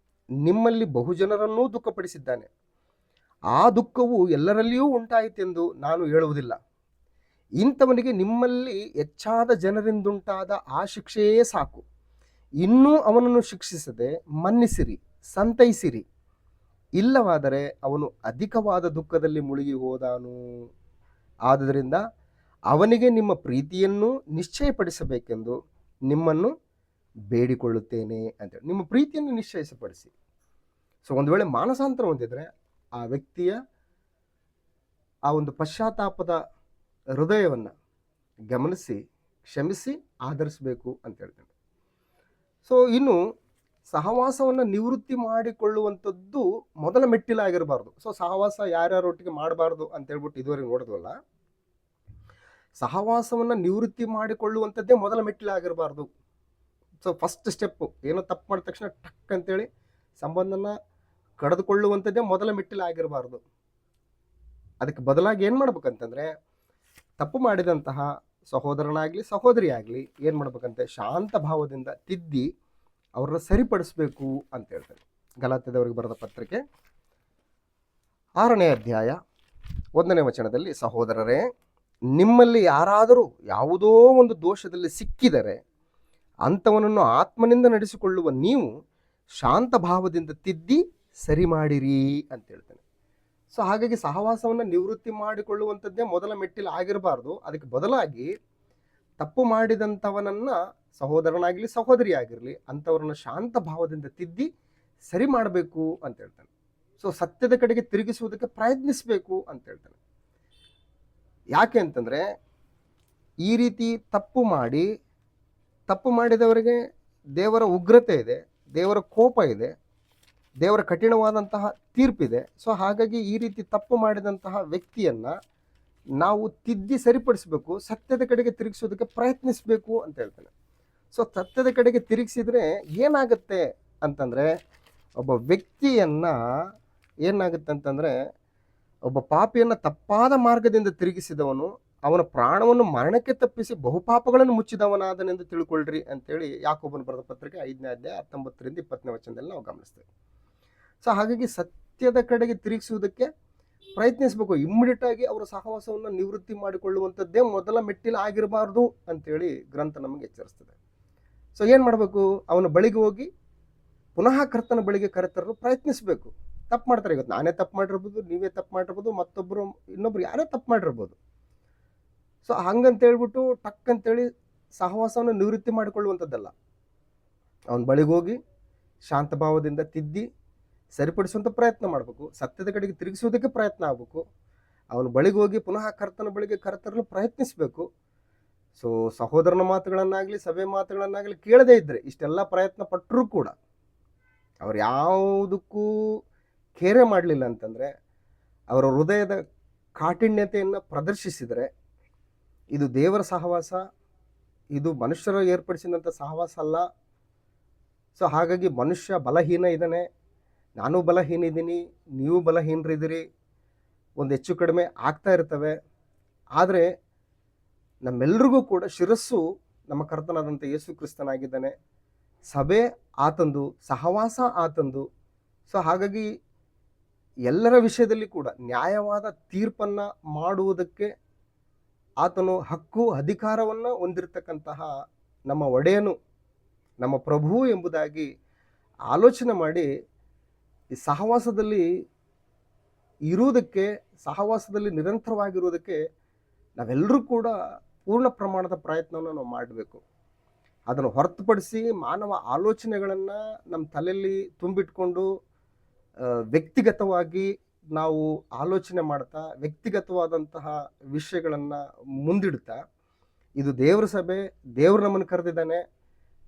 ನಿಮ್ಮಲ್ಲಿ ಬಹುಜನರನ್ನೂ ದುಃಖಪಡಿಸಿದ್ದಾನೆ. ಆ ದುಃಖವು ಎಲ್ಲರಲ್ಲಿಯೂ ಉಂಟಾಯಿತೆಂದು ನಾನು ಹೇಳುವುದಿಲ್ಲ. ಇಂಥವನಿಗೆ ನಿಮ್ಮಲ್ಲಿ ಹೆಚ್ಚಾದ ಜನರಿಂದುಂಟಾದ ಆ ಶಿಕ್ಷೆಯೇ ಸಾಕು. ಇನ್ನೂ ಅವನನ್ನು ಶಿಕ್ಷಿಸದೆ ಮನ್ನಿಸಿರಿ, ಸಂತೈಸಿರಿ. ಇಲ್ಲವಾದರೆ ಅವನು ಅಧಿಕವಾದ ದುಃಖದಲ್ಲಿ ಮುಳುಗಿ ಹೋದಾನು. ಆದುದರಿಂದ ಅವನಿಗೆ ನಿಮ್ಮ ಪ್ರೀತಿಯನ್ನು ನಿಶ್ಚಯಪಡಿಸಬೇಕೆಂದು ನಿಮ್ಮನ್ನು ಬೇಡಿಕೊಳ್ಳುತ್ತೇನೆ ಅಂತೇಳಿ, ನಿಮ್ಮ ಪ್ರೀತಿಯನ್ನು ನಿಶ್ಚಯಿಸಪಡಿಸಿ. ಸೊ ಒಂದು ವೇಳೆ ಮಾನಸಾಂತರ ಹೊಂದಿದರೆ ಆ ವ್ಯಕ್ತಿಯ ಆ ಒಂದು ಪಶ್ಚಾತ್ತಾಪದ ಹೃದಯವನ್ನು ಗಮನಿಸಿ ಕ್ಷಮಿಸಿ ಆಧರಿಸಬೇಕು ಅಂತ ಹೇಳ್ತೇನೆ. ಸೊ ಇನ್ನು ಸಹವಾಸವನ್ನು ನಿವೃತ್ತಿ ಮಾಡಿಕೊಳ್ಳುವಂಥದ್ದು ಮೊದಲ ಮೆಟ್ಟಿಲಾಗಿರಬಾರ್ದು. ಸೊ ಸಹವಾಸ ಯಾರ್ಯಾರೊಟ್ಟಿಗೆ ಮಾಡಬಾರ್ದು ಅಂತ ಹೇಳ್ಬಿಟ್ಟು ಇದುವರೆಗೆ ನೋಡಿದ್ವಲ್ಲ, ಸಹವಾಸವನ್ನು ನಿವೃತ್ತಿ ಮಾಡಿಕೊಳ್ಳುವಂಥದ್ದೇ ಮೊದಲ ಮೆಟ್ಟಿಲಾಗಿರಬಾರ್ದು. ಸೊ ಫಸ್ಟ್ ಸ್ಟೆಪ್ಪು, ಏನೋ ತಪ್ಪು ಮಾಡಿದ ತಕ್ಷಣ ಟಕ್ ಅಂತೇಳಿ ಸಂಬಂಧನ ಕಡಿದುಕೊಳ್ಳುವಂಥದ್ದೇ ಮೊದಲ ಮೆಟ್ಟಿಲಾಗಿರಬಾರ್ದು. ಅದಕ್ಕೆ ಬದಲಾಗಿ ಏನು ಮಾಡ್ಬೇಕಂತಂದರೆ, ತಪ್ಪು ಮಾಡಿದಂತಹ ಸಹೋದರನಾಗಲಿ ಸಹೋದರಿಯಾಗಲಿ ಏನು ಮಾಡ್ಬೇಕಂತೆ, ಶಾಂತ ಭಾವದಿಂದ ತಿದ್ದಿ ಅವ್ರನ್ನ ಸರಿಪಡಿಸ್ಬೇಕು ಅಂತ ಹೇಳ್ತಾರೆ. ಗಲಾತ್ಯದವರಿಗೆ ಬರೆದ ಪತ್ರಿಕೆ 6ನೇ ಅಧ್ಯಾಯ 1ನೇ ವಚನದಲ್ಲಿ, ಸಹೋದರರೇ, ನಿಮ್ಮಲ್ಲಿ ಯಾರಾದರೂ ಯಾವುದೋ ಒಂದು ದೋಷದಲ್ಲಿ ಸಿಕ್ಕಿದರೆ ಅಂಥವನನ್ನು ಆತ್ಮನಿಂದ ನಡೆಸಿಕೊಳ್ಳುವ ನೀವು ಶಾಂತ ಭಾವದಿಂದ ತಿದ್ದಿ ಸರಿ ಮಾಡಿರಿ ಅಂತ ಹೇಳ್ತಾನೆ. ಸೊ ಹಾಗಾಗಿ ಸಹವಾಸವನ್ನು ನಿವೃತ್ತಿ ಮಾಡಿಕೊಳ್ಳುವಂಥದ್ದೇ ಮೊದಲ ಮೆಟ್ಟಿಲು ಆಗಿರಬಾರ್ದು. ಅದಕ್ಕೆ ಬದಲಾಗಿ ತಪ್ಪು ಮಾಡಿದಂಥವನನ್ನು ಸಹೋದರನಾಗಲಿ ಸಹೋದರಿ ಆಗಿರಲಿ ಅಂಥವ್ರನ್ನ ಶಾಂತ ಭಾವದಿಂದ ತಿದ್ದಿ ಸರಿ ಮಾಡಬೇಕು ಅಂತ ಹೇಳ್ತಾನೆ. ಸೊ ಸತ್ಯದ ಕಡೆಗೆ ತಿರುಗಿಸುವುದಕ್ಕೆ ಪ್ರಯತ್ನಿಸಬೇಕು ಅಂತ ಹೇಳ್ತಾನೆ. ಯಾಕೆ ಅಂತಂದರೆ, ಈ ರೀತಿ ತಪ್ಪು ಮಾಡಿದವರಿಗೆ ದೇವರ ಉಗ್ರತೆ ಇದೆ, ದೇವರ ಕೋಪ ಇದೆ, ದೇವರ ಕಠಿಣವಾದಂತಹ ತೀರ್ಪಿದೆ. ಸೊ ಹಾಗಾಗಿ ಈ ರೀತಿ ತಪ್ಪು ಮಾಡಿದಂತಹ ವ್ಯಕ್ತಿಯನ್ನು ನಾವು ತಿದ್ದಿ ಸರಿಪಡಿಸಬೇಕು, ಸತ್ಯದ ಕಡೆಗೆ ತಿರುಗಿಸೋದಕ್ಕೆ ಪ್ರಯತ್ನಿಸಬೇಕು ಅಂತ ಹೇಳ್ತಾನೆ. ಸೊ ಸತ್ಯದ ಕಡೆಗೆ ತಿರುಗಿಸಿದ್ರೆ ಏನಾಗುತ್ತೆ ಅಂತಂದರೆ, ಒಬ್ಬ ವ್ಯಕ್ತಿಯನ್ನು ಏನಾಗುತ್ತೆ ಅಂತಂದರೆ, ಒಬ್ಬ ಪಾಪಿಯನ್ನು ತಪ್ಪಾದ ಮಾರ್ಗದಿಂದ ತಿರುಗಿಸಿದವನು ಅವನ ಪ್ರಾಣವನ್ನು ಮರಣಕ್ಕೆ ತಪ್ಪಿಸಿ ಬಹುಪಾಪಗಳನ್ನು ಮುಚ್ಚಿದವನಾದನೆಂದು ತಿಳ್ಕೊಳ್ರಿ ಅಂತೇಳಿ ಯಾಕೋಬನ ಬರೆದ ಪತ್ರಿಕೆ 5ನೇ ಅಧ್ಯಾಯ 19ರಿಂದ 20ನೇ ವಚನದಲ್ಲಿ ನಾವು ಗಮನಿಸ್ತೇವೆ. ಸೊ ಹಾಗಾಗಿ ಸತ್ಯದ ಕಡೆಗೆ ತಿರುಗಿಸುವುದಕ್ಕೆ ಪ್ರಯತ್ನಿಸಬೇಕು. ಇಮ್ಮಿಡಿಯೇಟಾಗಿ ಅವರ ಸಹವಾಸವನ್ನು ನಿವೃತ್ತಿ ಮಾಡಿಕೊಳ್ಳುವಂಥದ್ದೇ ಮೊದಲ ಮೆಟ್ಟಿಲು ಆಗಿರಬಾರ್ದು ಅಂತೇಳಿ ಗ್ರಂಥ ನಮಗೆ ಎಚ್ಚರಿಸ್ತದೆ. ಸೊ ಏನು ಮಾಡಬೇಕು? ಅವನ ಬಳಿಗೆ ಹೋಗಿ ಪುನಃ ಕರ್ತನ ಬಳಿಗೆ ಕರೆತರಲು ಪ್ರಯತ್ನಿಸಬೇಕು. ತಪ್ಪು ಮಾಡ್ತಾರೆ, ಇವತ್ತು ನಾನೇ ತಪ್ಪು ಮಾಡಿರ್ಬೋದು, ನೀವೇ ತಪ್ಪು ಮಾಡಿರ್ಬೋದು, ಇನ್ನೊಬ್ರು ಯಾರೇ ತಪ್ಪು ಮಾಡಿರ್ಬೋದು. ಸೊ ಹಂಗಂತೇಳ್ಬಿಟ್ಟು ಟಕ್ ಅಂತೇಳಿ ಸಹವಾಸವನ್ನು ನಿವೃತ್ತಿ ಮಾಡಿಕೊಳ್ಳುವಂಥದ್ದಲ್ಲ. ಅವನ ಬಳಿಗೆ ಹೋಗಿ ಶಾಂತ ಭಾವದಿಂದ ತಿದ್ದಿ ಸರಿಪಡಿಸುವಂಥ ಪ್ರಯತ್ನ ಮಾಡಬೇಕು, ಸತ್ಯದ ಕಡೆಗೆ ತಿರುಗಿಸುವುದಕ್ಕೆ ಪ್ರಯತ್ನ ಆಗಬೇಕು, ಅವನ ಬಳಿಗೆ ಹೋಗಿ ಪುನಃ ಕರ್ತನ ಬಳಿಗೆ ಕರೆತರಲು ಪ್ರಯತ್ನಿಸಬೇಕು. ಸೊ ಸಹೋದರನ ಮಾತುಗಳನ್ನಾಗಲಿ ಸಭೆ ಮಾತುಗಳನ್ನಾಗಲಿ ಕೇಳದೇ ಇದ್ದರೆ ಇಷ್ಟೆಲ್ಲ ಪ್ರಯತ್ನ ಪಟ್ಟರೂ ಕೂಡ ಅವ್ರು ಯಾವುದಕ್ಕೂ ಕೇರೆ ಮಾಡಲಿಲ್ಲ ಅಂತಂದರೆ, ಅವರ ಹೃದಯದ ಕಾಠಿಣ್ಯತೆಯನ್ನು ಪ್ರದರ್ಶಿಸಿದರೆ ಇದು ದೇವರ ಸಹವಾಸ, ಇದು ಮನುಷ್ಯರು ಏರ್ಪಡಿಸಿದಂಥ ಸಹವಾಸ ಅಲ್ಲ. ಸೊ ಹಾಗಾಗಿ ಮನುಷ್ಯ ಬಲಹೀನ ಇದ್ದಾನೆ, ನಾನು ಬಲಹೀನ ಇದ್ದೀನಿ, ನೀವು ಬಲಹೀನರಿದ್ದೀರಿ, ಒಂದು ಹೆಚ್ಚು ಕಡಿಮೆ ಆಗ್ತಾ ಇರ್ತವೆ. ಆದರೆ ನಮ್ಮೆಲ್ಲರಿಗೂ ಕೂಡ ಶಿರಸ್ಸು ನಮ್ಮ ಕರ್ತನಾದಂಥ ಯೇಸು ಕ್ರಿಸ್ತನಾಗಿದ್ದಾನೆ, ಸಭೆ ಆತಂದು, ಸಹವಾಸ ಆತಂದು. ಸೊ ಹಾಗಾಗಿ ಎಲ್ಲರ ವಿಷಯದಲ್ಲಿ ಕೂಡ ನ್ಯಾಯವಾದ ತೀರ್ಪನ್ನು ಮಾಡುವುದಕ್ಕೆ ಆತನು ಹಕ್ಕು ಅಧಿಕಾರವನ್ನು ಹೊಂದಿರತಕ್ಕಂತಹ ನಮ್ಮ ಒಡೆಯನು, ನಮ್ಮ ಪ್ರಭು ಎಂಬುದಾಗಿ ಆಲೋಚನೆ ಮಾಡಿ ಈ ಸಹವಾಸದಲ್ಲಿ ಇರುವುದಕ್ಕೆ, ಸಹವಾಸದಲ್ಲಿ ನಿರಂತರವಾಗಿರುವುದಕ್ಕೆ ನಾವೆಲ್ಲರೂ ಕೂಡ ಪೂರ್ಣ ಪ್ರಮಾಣದ ಪ್ರಯತ್ನವನ್ನು ನಾವು ಮಾಡಬೇಕು. ಅದನ್ನು ಹೊರತುಪಡಿಸಿ ಮಾನವ ಆಲೋಚನೆಗಳನ್ನು ನಮ್ಮ ತಲೆಯಲ್ಲಿ ತುಂಬಿಟ್ಕೊಂಡು ವ್ಯಕ್ತಿಗತವಾಗಿ ನಾವು ಆಲೋಚನೆ ಮಾಡ್ತಾ ವ್ಯಕ್ತಿಗತವಾದಂತಹ ವಿಷಯಗಳನ್ನು ಮುಂದಿಡ್ತಾ, ಇದು ದೇವರ ಸಭೆ, ದೇವರು ನಮ್ಮನ್ನು ಕರೆದಿದ್ದಾನೆ,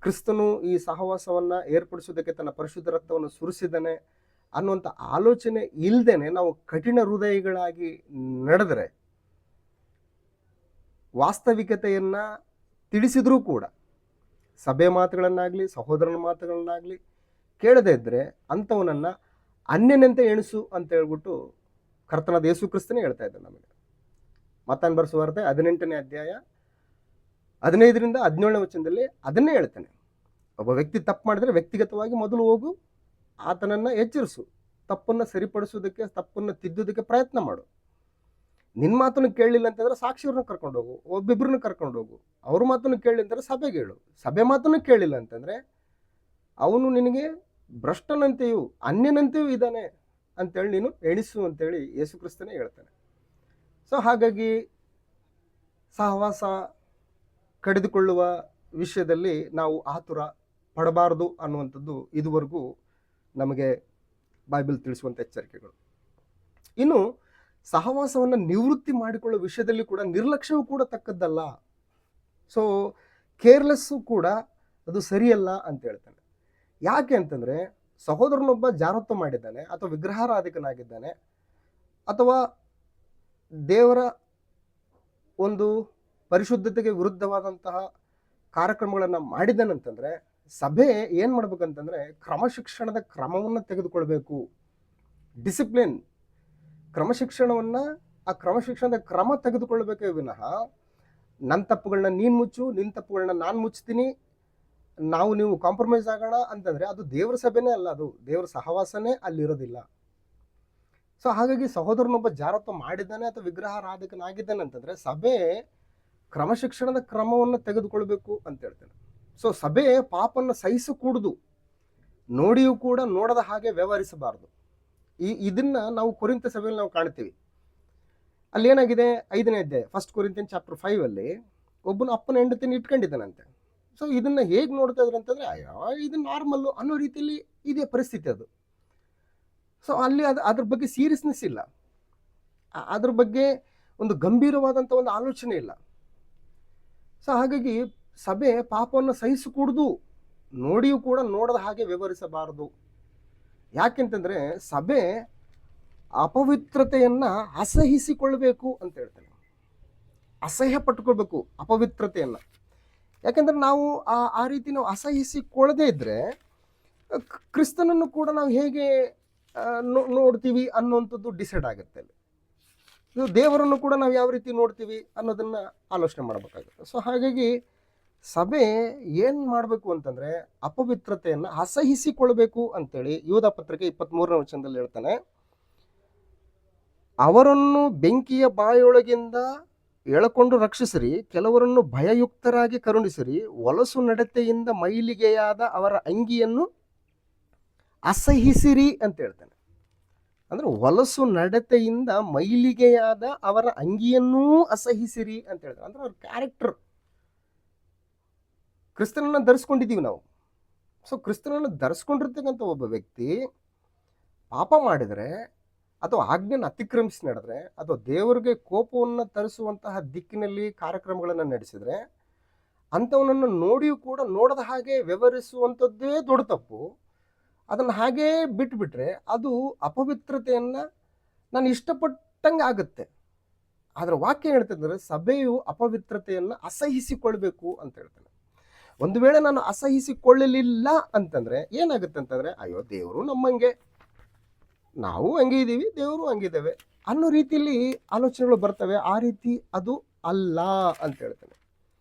ಕ್ರಿಸ್ತನು ಈ ಸಹವಾಸವನ್ನು ಏರ್ಪಡಿಸೋದಕ್ಕೆ ತನ್ನ ಪರಿಶುದ್ಧ ರಕ್ತವನ್ನು ಸುರಿಸಿದ್ದಾನೆ ಅನ್ನುವಂಥ ಆಲೋಚನೆ ಇಲ್ಲದೇನೆ ನಾವು ಕಠಿಣ ಹೃದಯಗಳಾಗಿ ನಡೆದರೆ, ವಾಸ್ತವಿಕತೆಯನ್ನು ತಿಳಿಸಿದ್ರೂ ಕೂಡ ಸಭೆ ಮಾತುಗಳನ್ನಾಗಲಿ ಸಹೋದರನ ಮಾತುಗಳನ್ನಾಗಲಿ ಕೇಳದೇ ಇದ್ದರೆ ಅಂಥವನನ್ನು ಅನ್ಯನಂತೆ ಎಣಿಸು ಅಂತ ಹೇಳ್ಬಿಟ್ಟು ಕರ್ತನಾದ ಯೇಸು ಕ್ರಿಸ್ತನೇ ಹೇಳ್ತಾ ಇದ್ದಾನೆ ನಮಗೆ. ಮತ್ತಾಯನ ಬರೆದ ಸುವಾರ್ತೆ 18ನೇ ಅಧ್ಯಾಯ 15-17ನೇ ವಚನದಲ್ಲಿ ಅದನ್ನೇ ಹೇಳ್ತಾನೆ. ಒಬ್ಬ ವ್ಯಕ್ತಿ ತಪ್ಪು ಮಾಡಿದರೆ ವ್ಯಕ್ತಿಗತವಾಗಿ ಮೊದಲು ಹೋಗು, ಆತನನ್ನು ಎಚ್ಚರಿಸು, ತಪ್ಪನ್ನು ಸರಿಪಡಿಸೋದಕ್ಕೆ, ತಪ್ಪನ್ನು ತಿದ್ದೋದಕ್ಕೆ ಪ್ರಯತ್ನ ಮಾಡು. ನಿನ್ನ ಮಾತನ್ನು ಕೇಳಲಿಲ್ಲ ಅಂತಂದರೆ ಸಾಕ್ಷಿಯವ್ರನ್ನ ಕರ್ಕೊಂಡು ಹೋಗು, ಒಬ್ಬಿಬ್ಬರನ್ನ ಕರ್ಕೊಂಡು ಹೋಗು. ಅವ್ರ ಮಾತನ್ನು ಕೇಳಿ ಅಂತಂದರೆ ಸಭೆಗೆ ಹೇಳು. ಸಭೆ ಮಾತನ್ನು ಕೇಳಿಲ್ಲ ಅಂತಂದರೆ ಅವನು ನಿನಗೆ ಭ್ರಷ್ಟನಂತೆಯೂ ಅನ್ಯನಂತೆಯೂ ಇದ್ದಾನೆ ಅಂತೇಳಿ ನೀನು ಎಣಿಸು ಅಂತೇಳಿ ಯೇಸು ಕ್ರಿಸ್ತನೇ ಹೇಳ್ತಾನೆ. ಸೊ ಹಾಗಾಗಿ ಸಹವಾಸ ಕಡಿದುಕೊಳ್ಳುವ ವಿಷಯದಲ್ಲಿ ನಾವು ಆತುರ ಪಡಬಾರದು ಅನ್ನುವಂಥದ್ದು ಇದುವರೆಗೂ ನಮಗೆ ಬೈಬಲ್ ತಿಳಿಸುವಂಥ ಎಚ್ಚರಿಕೆಗಳು. ಇನ್ನು ಸಹವಾಸವನ್ನು ನಿವೃತ್ತಿ ಮಾಡಿಕೊಳ್ಳುವ ವಿಷಯದಲ್ಲಿ ಕೂಡ ನಿರ್ಲಕ್ಷ್ಯವೂ ಕೂಡ ತಕ್ಕದ್ದಲ್ಲ. ಸೊ ಕೇರ್ಲೆಸ್ಸು ಕೂಡ ಅದು ಸರಿಯಲ್ಲ ಅಂತ ಹೇಳ್ತಾನೆ. ಯಾಕೆ ಅಂತಂದರೆ, ಸಹೋದರನೊಬ್ಬ ಜಾರತ್ವ ಮಾಡಿದ್ದಾನೆ ಅಥವಾ ವಿಗ್ರಹಾರಾಧಿಕನಾಗಿದ್ದಾನೆ ಅಥವಾ ದೇವರ ಒಂದು ಪರಿಶುದ್ಧತೆಗೆ ವಿರುದ್ಧವಾದಂತಹ ಕಾರ್ಯಕ್ರಮಗಳನ್ನು ಮಾಡಿದ್ದಾನಂತಂದರೆ ಸಭೆ ಏನು ಮಾಡ್ಬೇಕಂತಂದರೆ ಕ್ರಮಶಿಕ್ಷಣದ ಕ್ರಮವನ್ನು ತೆಗೆದುಕೊಳ್ಬೇಕು. ಡಿಸಿಪ್ಲಿನ್ ಕ್ರಮಶಿಕ್ಷಣವನ್ನು, ಆ ಕ್ರಮಶಿಕ್ಷಣದ ಕ್ರಮ ತೆಗೆದುಕೊಳ್ಬೇಕೇ ವಿನಃ ನನ್ನ ತಪ್ಪುಗಳನ್ನ ನೀನು ಮುಚ್ಚು, ನಿನ್ನ ತಪ್ಪುಗಳನ್ನ ನಾನು ಮುಚ್ತೀನಿ, ನಾವು ನೀವು ಕಾಂಪ್ರಮೈಸ್ ಆಗೋಣ ಅಂತಂದರೆ ಅದು ದೇವರ ಸಭೆನೇ ಅಲ್ಲ, ಅದು ದೇವರ ಸಹವಾಸನೇ ಅಲ್ಲಿರೋದಿಲ್ಲ. ಸೊ ಹಾಗಾಗಿ ಸಹೋದರನೊಬ್ಬ ಜಾರತ್ವ ಮಾಡಿದ್ದಾನೆ ಅಥವಾ ವಿಗ್ರಹಾರಾಧಕನಾಗಿದ್ದಾನೆ ಅಂತಂದರೆ ಸಭೆ ಕ್ರಮಶಿಕ್ಷಣದ ಕ್ರಮವನ್ನು ತೆಗೆದುಕೊಳ್ಬೇಕು ಅಂತ ಹೇಳ್ತೇನೆ. ಸೊ ಸಭೆ ಪಾಪನ್ನು ಸಹಿಸಕೂಡದು, ನೋಡಿಯೂ ಕೂಡ ನೋಡದ ಹಾಗೆ ವ್ಯವಹರಿಸಬಾರ್ದು. ಇದನ್ನು ನಾವು ಕೊರಿಂಥ ಸಭೆಯಲ್ಲಿ ನಾವು ಕಾಣ್ತೀವಿ. ಅಲ್ಲಿ ಏನಾಗಿದೆ, 5ನೇ ಅಧ್ಯಾಯ 1 ಕೊರಿಂಥಿಯನ್ ಚಾಪ್ಟರ್ 5 ಒಬ್ಬನ ಅಪ್ಪನ ಹೆಂಡತಿನ ಇಟ್ಕೊಂಡಿದ್ದಾನಂತೆ. ಸೊ ಇದನ್ನು ಹೇಗೆ ನೋಡ್ತಾ ಇದ್ರು ಅಂತಂದರೆ, ಅಯ್ಯೋ ಇದು ನಾರ್ಮಲ್ಲು ಅನ್ನೋ ರೀತಿಯಲ್ಲಿ ಇದೇ ಪರಿಸ್ಥಿತಿ ಅದು. ಸೊ ಅಲ್ಲಿ ಅದ್ರ ಬಗ್ಗೆ ಸೀರಿಯಸ್ನೆಸ್ ಇಲ್ಲ, ಅದ್ರ ಬಗ್ಗೆ ಒಂದು ಗಂಭೀರವಾದಂಥ ಒಂದು ಆಲೋಚನೆ ಇಲ್ಲ. ಸೊ ಹಾಗಾಗಿ ಸಭೆ ಪಾಪವನ್ನು ಸಹಿಸಕೂಡದು, ನೋಡಿಯೂ ಕೂಡ ನೋಡದ ಹಾಗೆ ವ್ಯವಹರಿಸಬಾರದು. ಯಾಕೆಂತಂದರೆ ಸಭೆ ಅಪವಿತ್ರತೆಯನ್ನು ಅಸಹಿಸಿಕೊಳ್ಬೇಕು ಅಂತ ಹೇಳ್ತೇನೆ. ಅಸಹ್ಯ ಪಟ್ಟುಕೊಳ್ಬೇಕು ಅಪವಿತ್ರತೆಯನ್ನು. ಯಾಕೆಂದರೆ ನಾವು ಆ ರೀತಿ ನಾವು ಅಸಹಿಸಿಕೊಳ್ಳದೇ ಇದ್ದರೆ ಕ್ರಿಸ್ತನನ್ನು ಕೂಡ ನಾವು ಹೇಗೆ ನೋಡ್ತೀವಿ ಅನ್ನೋಂಥದ್ದು ಡಿಸೈಡ್ ಆಗುತ್ತೆ. ಇದು ದೇವರನ್ನು ಕೂಡ ನಾವು ಯಾವ ರೀತಿ ನೋಡ್ತೀವಿ ಅನ್ನೋದನ್ನು ಆಲೋಚನೆ ಮಾಡಬೇಕಾಗುತ್ತೆ. ಸೊ ಹಾಗಾಗಿ ಸಭೆ ಏನು ಮಾಡಬೇಕು ಅಂತಂದರೆ ಅಪವಿತ್ರತೆಯನ್ನು ಅಸಹಿಸಿಕೊಳ್ಬೇಕು ಅಂತೇಳಿ ಯೂದ ಪತ್ರಿಕೆ 23ನೇ ವಚನದಲ್ಲಿ ಹೇಳ್ತಾನೆ. ಅವರನ್ನು ಬೆಂಕಿಯ ಬಾಯೊಳಗಿಂದ ಎಳಕೊಂಡು ರಕ್ಷಿಸಿರಿ, ಕೆಲವರನ್ನು ಭಯಯುಕ್ತರಾಗಿ ಕರುಣಿಸಿರಿ, ಹೊಲಸು ನಡತೆಯಿಂದ ಮೈಲಿಗೆಯಾದ ಅವರ ಅಂಗಿಯನ್ನು ಅಸಹಿಸಿರಿ ಅಂತ ಹೇಳ್ತಾನೆ. ಅಂದರೆ ಹೊಲಸು ನಡತೆಯಿಂದ ಮೈಲಿಗೆಯಾದ ಅವರ ಅಂಗಿಯನ್ನೂ ಅಸಹಿಸಿರಿ ಅಂತ ಹೇಳ್ತಾರೆ. ಅಂದರೆ ಅವ್ರ ಕ್ಯಾರೆಕ್ಟರ್, ಕ್ರಿಸ್ತನನ್ನು ಧರಿಸ್ಕೊಂಡಿದ್ದೀವಿ ನಾವು. ಸೊ ಕ್ರಿಸ್ತನನ್ನು ಧರಿಸ್ಕೊಂಡಿರ್ತಕ್ಕಂಥ ಒಬ್ಬ ವ್ಯಕ್ತಿ ಪಾಪ ಮಾಡಿದರೆ ಅಥವಾ ಆಜ್ಞೆಯನ್ನು ಅತಿಕ್ರಮಿಸಿ ನಡೆದ್ರೆ ಅಥವಾ ದೇವರಿಗೆ ಕೋಪವನ್ನು ತರಿಸುವಂತಹ ದಿಕ್ಕಿನಲ್ಲಿ ಕಾರ್ಯಕ್ರಮಗಳನ್ನು ನಡೆಸಿದರೆ ಅಂಥವನನ್ನು ನೋಡಿಯೂ ಕೂಡ ನೋಡದ ಹಾಗೆ ವ್ಯವಹರಿಸುವಂಥದ್ದೇ ದೊಡ್ಡ ತಪ್ಪು. ಅದನ್ನು ಹಾಗೇ ಬಿಟ್ಬಿಟ್ರೆ ಅದು ಅಪವಿತ್ರತೆಯನ್ನು ನಾನು ಇಷ್ಟಪಟ್ಟಂಗೆ ಆಗುತ್ತೆ. ಆದರೆ ವಾಕ್ಯ ಹೇಳ್ತಿದ್ರೆ ಸಭೆಯು ಅಪವಿತ್ರತೆಯನ್ನು ಅಸಹಿಸಿಕೊಳ್ಬೇಕು ಅಂತ ಹೇಳ್ತಾನೆ. ಒಂದು ವೇಳೆ ನಾನು ಅಸಹಿಸಿಕೊಳ್ಳಲಿಲ್ಲ ಅಂತಂದರೆ ಏನಾಗುತ್ತೆ ಅಂತಂದರೆ, ಅಯ್ಯೋ ದೇವರು ನಮ್ಮಂಗೆ, ನಾವು ಹಂಗೆ ಇದ್ದೀವಿ, ದೇವರು ಹಂಗಿದ್ದೇವೆ ಅನ್ನೋ ರೀತಿಯಲ್ಲಿ ಆಲೋಚನೆಗಳು ಬರ್ತವೆ. ಆ ರೀತಿ ಅದು ಅಲ್ಲ ಅಂತ ಹೇಳ್ತಾನೆ.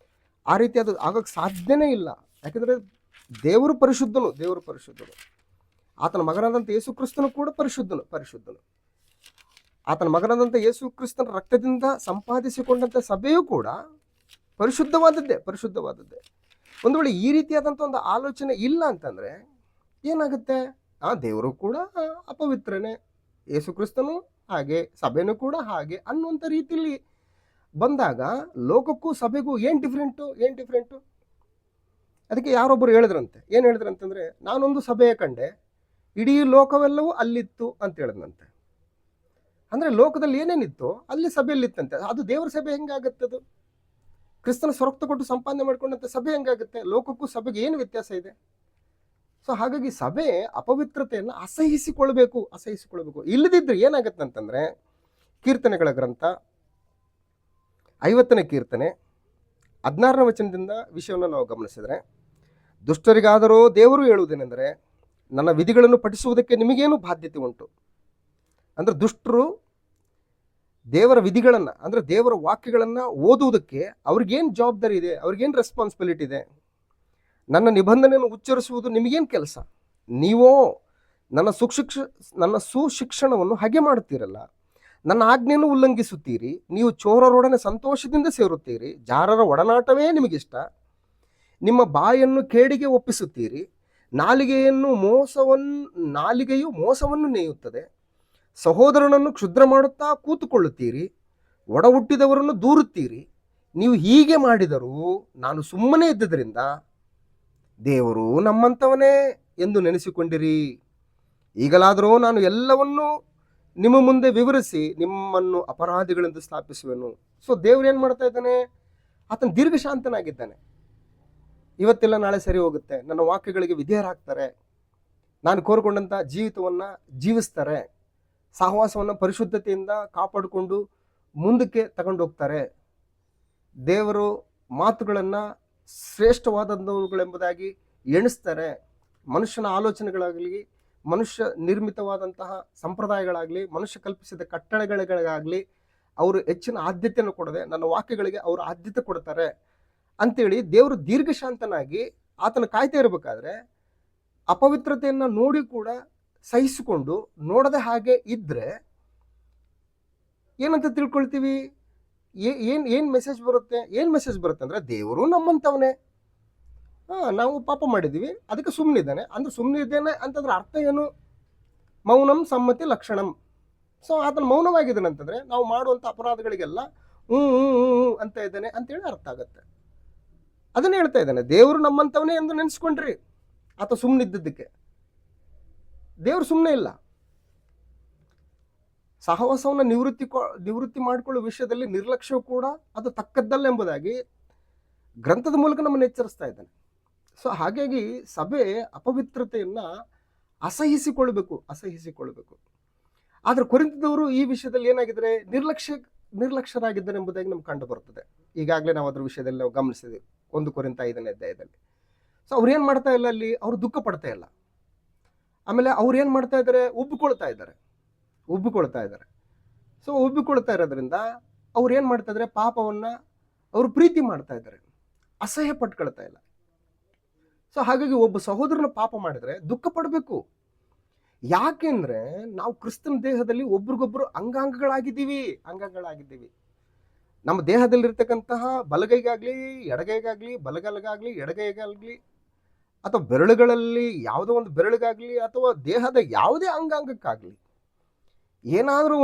ಆ ರೀತಿ ಅದು ಆಗೋಕ್ಕೆ ಸಾಧ್ಯನೇ ಇಲ್ಲ. ಯಾಕಂದರೆ ದೇವರು ಪರಿಶುದ್ಧನು, ದೇವರು ಪರಿಶುದ್ಧನು. ಆತನ ಮಗನಾದಂಥ ಯೇಸು ಕ್ರಿಸ್ತನು ಕೂಡ ಪರಿಶುದ್ಧನು. ಆತನ ಮಗನಾದಂಥ ಯೇಸು ಕ್ರಿಸ್ತನ ರಕ್ತದಿಂದ ಸಂಪಾದಿಸಿಕೊಂಡಂಥ ಸಭೆಯೂ ಕೂಡ ಪರಿಶುದ್ಧವಾದದ್ದೇ. ಒಂದು ವೇಳೆ ಈ ರೀತಿಯಾದಂಥ ಒಂದು ಆಲೋಚನೆ ಇಲ್ಲ ಅಂತಂದರೆ ಏನಾಗುತ್ತೆ? ದೇವರು ಕೂಡ ಅಪವಿತ್ರನೇ, ಯೇಸು ಕ್ರಿಸ್ತನು ಹಾಗೆ, ಸಭೆನೂ ಕೂಡ ಹಾಗೆ ಅನ್ನುವಂಥ ರೀತಿಯಲ್ಲಿ ಬಂದಾಗ ಲೋಕಕ್ಕೂ ಸಭೆಗೂ ಏನು ಡಿಫ್ರೆಂಟು? ಅದಕ್ಕೆ ಯಾರೊಬ್ಬರು ಏನು ಹೇಳಿದ್ರಂತಂದರೆ, ನಾನೊಂದು ಸಭೆಯ ಕಂಡೆ, ಇಡೀ ಲೋಕವೆಲ್ಲವೂ ಅಲ್ಲಿತ್ತು ಅಂತ ಹೇಳಿದ್ನಂತೆ. ಅಂದರೆ ಲೋಕದಲ್ಲಿ ಏನೇನಿತ್ತು ಅಲ್ಲಿ ಸಭೆಯಲ್ಲಿತ್ತಂತೆ. ಅದು ದೇವರ ಸಭೆ ಹೆಂಗಾಗತ್ತದು? ಕ್ರಿಸ್ತನ ಸ್ವರಕ್ತ ಕೊಟ್ಟು ಸಂಪಾದನೆ ಮಾಡ್ಕೊಂಡಂಥ ಸಭೆ ಹೆಂಗಾಗುತ್ತೆ? ಲೋಕಕ್ಕೂ ಸಭೆಗೆ ಏನು ವ್ಯತ್ಯಾಸ ಇದೆ? ಸೊ ಹಾಗಾಗಿ ಸಭೆ ಅಪವಿತ್ರತೆಯನ್ನು ಅಸಹಿಸಿಕೊಳ್ಬೇಕು. ಇಲ್ಲದಿದ್ದರೆ ಏನಾಗುತ್ತೆ ಅಂತಂದರೆ, ಕೀರ್ತನೆಗಳ ಗ್ರಂಥ 50ನೇ ಕೀರ್ತನೆ 16ನೇ ವಚನದಿಂದ ವಿಷಯವನ್ನು ನಾವು ಗಮನಿಸಿದರೆ, ದುಷ್ಟರಿಗಾದರೂ ದೇವರು ಹೇಳುವುದೇನೆಂದರೆ, ನನ್ನ ವಿಧಿಗಳನ್ನು ಪಠಿಸುವುದಕ್ಕೆ ನಿಮಗೇನು ಬಾಧ್ಯತೆ ಉಂಟು? ಅಂದರೆ ದುಷ್ಟರು ದೇವರ ವಿಧಿಗಳನ್ನು, ಅಂದರೆ ದೇವರ ವಾಕ್ಯಗಳನ್ನು ಓದುವುದಕ್ಕೆ ಅವ್ರಿಗೇನು ಜವಾಬ್ದಾರಿ ಇದೆ, ಅವ್ರಿಗೇನು ರೆಸ್ಪಾನ್ಸಿಬಿಲಿಟಿ ಇದೆ? ನನ್ನ ನಿಬಂಧನೆಯನ್ನು ಉಚ್ಚರಿಸುವುದು ನಿಮಗೇನು ಕೆಲಸ? ನೀವೋ ನನ್ನ ಸುಶಿಕ್ಷಣವನ್ನು ಹಾಗೆ ಮಾಡುತ್ತೀರಲ್ಲ, ನನ್ನ ಆಜ್ಞೆಯನ್ನು ಉಲ್ಲಂಘಿಸುತ್ತೀರಿ. ನೀವು ಚೋರರೊಡನೆ ಸಂತೋಷದಿಂದ ಸೇರುತ್ತೀರಿ, ಜಾರರ ಒಡನಾಟವೇ ನಿಮಗಿಷ್ಟ. ನಿಮ್ಮ ಬಾಯನ್ನು ಕೇಡಿಗೆ ಒಪ್ಪಿಸುತ್ತೀರಿ, ನಾಲಿಗೆಯು ಮೋಸವನ್ನು ನೇಯುತ್ತದೆ. ಸಹೋದರನನ್ನು ಕ್ಷುದ್ರ ಮಾಡುತ್ತಾ ಕೂತುಕೊಳ್ಳುತ್ತೀರಿ, ಒಡ ಹುಟ್ಟಿದವರನ್ನು ದೂರುತ್ತೀರಿ. ನೀವು ಹೀಗೆ ಮಾಡಿದರೂ ನಾನು ಸುಮ್ಮನೆ ಇದ್ದದರಿಂದ ದೇವರು ನಮ್ಮಂಥವನೇ ಎಂದು ನೆನೆಸಿಕೊಂಡಿರಿ. ಈಗಲಾದರೂ ನಾನು ಎಲ್ಲವನ್ನೂ ನಿಮ್ಮ ಮುಂದೆ ವಿವರಿಸಿ ನಿಮ್ಮನ್ನು ಅಪರಾಧಿಗಳೆಂದು ಸ್ಥಾಪಿಸುವೆನು. ಸೊ ದೇವ್ರು ಏನು ಮಾಡ್ತಾ ಇದ್ದಾನೆ? ಆತನ ದೀರ್ಘಶಾಂತನಾಗಿದ್ದಾನೆ. ಇವತ್ತೆಲ್ಲ ನಾಳೆ ಸರಿ ಹೋಗುತ್ತೆ, ನನ್ನ ವಾಕ್ಯಗಳಿಗೆ ವಿಧೇಯರಾಗ್ತಾರೆ, ನಾನು ಕೋರಿಕೊಂಡಂಥ ಜೀವಿತವನ್ನು ಜೀವಿಸ್ತಾರೆ, ಸಹವಾಸವನ್ನು ಪರಿಶುದ್ಧತೆಯಿಂದ ಕಾಪಾಡಿಕೊಂಡು ಮುಂದಕ್ಕೆ ತಗೊಂಡು ಹೋಗ್ತಾರೆ, ದೇವರು ಮಾತುಗಳನ್ನು ಶ್ರೇಷ್ಠವಾದವುಗಳೆಂಬುದಾಗಿ ಎಣಿಸ್ತಾರೆ. ಮನುಷ್ಯನ ಆಲೋಚನೆಗಳಾಗಲಿ, ಮನುಷ್ಯ ನಿರ್ಮಿತವಾದಂತಹ ಸಂಪ್ರದಾಯಗಳಾಗಲಿ, ಮನುಷ್ಯ ಕಲ್ಪಿಸಿದ ಕಟ್ಟಳೆಗಳಿಗಾಗಲಿ ಅವರು ಹೆಚ್ಚಿನ ಆದ್ಯತೆಯನ್ನು ಕೊಡದೆ ನನ್ನ ವಾಕ್ಯಗಳಿಗೆ ಅವರು ಆದ್ಯತೆ ಕೊಡ್ತಾರೆ ಅಂತೇಳಿ ದೇವರು ದೀರ್ಘಶಾಂತನಾಗಿ ಆತನ ಕಾಯ್ತಾ ಇರಬೇಕಾದ್ರೆ ಅಪವಿತ್ರತೆಯನ್ನು ನೋಡಿ ಕೂಡ ಸಹಿಸಿಕೊಂಡು ನೋಡದೆ ಹಾಗೆ ಇದ್ದರೆ ಏನಂತ ತಿಳ್ಕೊಳ್ತೀವಿ? ಏನು ಮೆಸೇಜ್ ಬರುತ್ತೆ ಅಂದರೆ, ದೇವರು ನಮ್ಮಂಥವನೇ, ನಾವು ಪಾಪ ಮಾಡಿದ್ದೀವಿ ಅದಕ್ಕೆ ಸುಮ್ಮನಿದ್ದಾನೆ. ಅಂದ್ರೆ ಸುಮ್ಮನಿದ್ದೇನೆ ಅಂತಂದ್ರೆ ಅರ್ಥ ಏನು? ಮೌನಂ ಸಮ್ಮತಿ ಲಕ್ಷಣಂ. ಸೊ ಆತನ ಮೌನವಾಗಿದ್ದಾನೆ ಅಂತಂದರೆ ನಾವು ಮಾಡುವಂಥ ಅಪರಾಧಗಳಿಗೆಲ್ಲ ಹ್ಞೂ ಅಂತ ಇದ್ದಾನೆ ಅಂತೇಳಿ ಅರ್ಥ ಆಗುತ್ತೆ. ಅದನ್ನೇ ಹೇಳ್ತಾ ಇದ್ದಾನೆ, ದೇವರು ನಮ್ಮಂಥವನೇ ಎಂದು ನೆನೆಸ್ಕೊಂಡ್ರಿ. ಆತ ಸುಮ್ಮನಿದ್ದಕ್ಕೆ ದೇವರು ಸುಮ್ಮನೆ ಇಲ್ಲ. ಸಹವಾಸವನ್ನು ನಿವೃತ್ತಿ ಮಾಡಿಕೊಳ್ಳುವ ವಿಷಯದಲ್ಲಿ ನಿರ್ಲಕ್ಷ್ಯ ಕೂಡ ಅದು ತಕ್ಕದ್ದಲ್ಲ ಎಂಬುದಾಗಿ ಗ್ರಂಥದ ಮೂಲಕ ನಮ್ಮನ್ನು ಎಚ್ಚರಿಸ್ತಾ ಇದ್ದಾನೆ. ಸೊ ಹಾಗಾಗಿ ಸಭೆ ಅಪವಿತ್ರತೆಯನ್ನು ಅಸಹಿಸಿಕೊಳ್ಬೇಕು. ಆದರೆ ಕೊರಿಂಥದವರು ಈ ವಿಷಯದಲ್ಲಿ ಏನಾಗಿದ್ದಾರೆ? ನಿರ್ಲಕ್ಷ್ಯರಾಗಿದ್ದಾರೆ ಎಂಬುದಾಗಿ ನಮ್ಗೆ ಕಂಡು ಬರ್ತದೆ. ಈಗಾಗಲೇ ನಾವು ಅದ್ರ ವಿಷಯದಲ್ಲಿ ನಾವು ಗಮನಿಸಿದ್ವಿ 1 ಕೊರಿಂಥ 5ನೇ ಅಧ್ಯಾಯದಲ್ಲಿ. ಸೊ ಅವ್ರು ಏನು ಮಾಡ್ತಾ ಇಲ್ಲ ಅಲ್ಲಿ? ಅವರು ದುಃಖ ಪಡ್ತಾ ಇಲ್ಲ. ಆಮೇಲೆ ಅವ್ರು ಏನು ಮಾಡ್ತಾ ಇದ್ದಾರೆ? ಉಬ್ಬಿಕೊಳ್ತಾ ಇದ್ದಾರೆ. ಸೊ ಉಬ್ಬಿಕೊಳ್ತಾ ಇರೋದ್ರಿಂದ ಅವ್ರು ಏನು ಮಾಡ್ತಾ ಇದ್ದಾರೆ? ಪಾಪವನ್ನು ಅವರು ಪ್ರೀತಿ ಮಾಡ್ತಾ ಇದ್ದಾರೆ, ಅಸಹ್ಯ ಪಟ್ಕೊಳ್ತಾ ಇಲ್ಲ. ಸೊ ಹಾಗಾಗಿ ಒಬ್ಬ ಸಹೋದರನ ಪಾಪ ಮಾಡಿದರೆ ದುಃಖ ಪಡಬೇಕು. ಯಾಕೆಂದ್ರೆ ನಾವು ಕ್ರಿಸ್ತನ ದೇಹದಲ್ಲಿ ಒಬ್ರಿಗೊಬ್ರು ಅಂಗಾಂಗಗಳಾಗಿದ್ದೀವಿ. ನಮ್ಮ ದೇಹದಲ್ಲಿರ್ತಕ್ಕಂತಹ ಬಲಗೈಗಾಗ್ಲಿ ಎಡಗೈಗಾಗ್ಲಿ, ಬಲಗೈಗಾಗ್ಲಿ ಎಡಗೈಗಾಗ್ಲಿ, ಅಥವಾ ಬೆರಳುಗಳಲ್ಲಿ ಯಾವುದೋ ಒಂದು ಬೆರಳಿಗಾಗ್ಲಿ, ಅಥವಾ ದೇಹದ ಯಾವುದೇ ಅಂಗಾಂಗಕ್ಕಾಗಲಿ ಏನಾದರೂ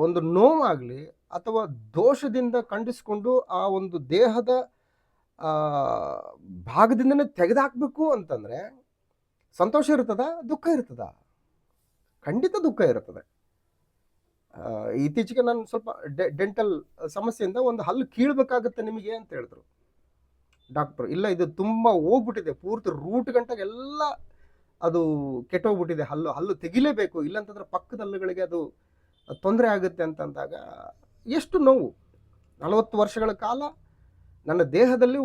ಒಂದು ನೋವಾಗಲಿ ಅಥವಾ ದೋಷದಿಂದ ಖಂಡಿಸಿಕೊಂಡು ಆ ಒಂದು ದೇಹದ ಭಾಗದಿಂದನೇ ತೆಗೆದುಹಾಕಬೇಕು ಅಂತಂದರೆ ಸಂತೋಷ ಇರ್ತದ, ದುಃಖ ಇರ್ತದ, ಖಂಡಿತ ದುಃಖ ಇರ್ತದೆ. ಇತ್ತೀಚೆಗೆ ನಾನು ಸ್ವಲ್ಪ ಡೆಂಟಲ್ ಸಮಸ್ಯೆಯಿಂದ ಒಂದು ಹಲ್ಲು ಕೀಳ್ಬೇಕಾಗತ್ತೆ ನಿಮಗೆ ಅಂತ ಹೇಳಿದ್ರು ಡಾಕ್ಟ್ರು. ಇಲ್ಲ, ಇದು ತುಂಬ ಹೋಗ್ಬಿಟ್ಟಿದೆ, ಪೂರ್ತಿ ರೂಟ್ ಗಂಟೆಗೆಲ್ಲ ಅದು ಕೆಟ್ಟೋಗ್ಬಿಟ್ಟಿದೆ, ಹಲ್ಲು ತೆಗಿಲೇಬೇಕು, ಇಲ್ಲಂತಂದ್ರೆ ಪಕ್ಕದ ಹಲ್ಲುಗಳಿಗೆ ಅದು ತೊಂದರೆ ಆಗುತ್ತೆ ಅಂತಂದಾಗ ಎಷ್ಟು ನೋವು. 40 ವರ್ಷಗಳ ಕಾಲ ನನ್ನ ದೇಹದಲ್ಲಿ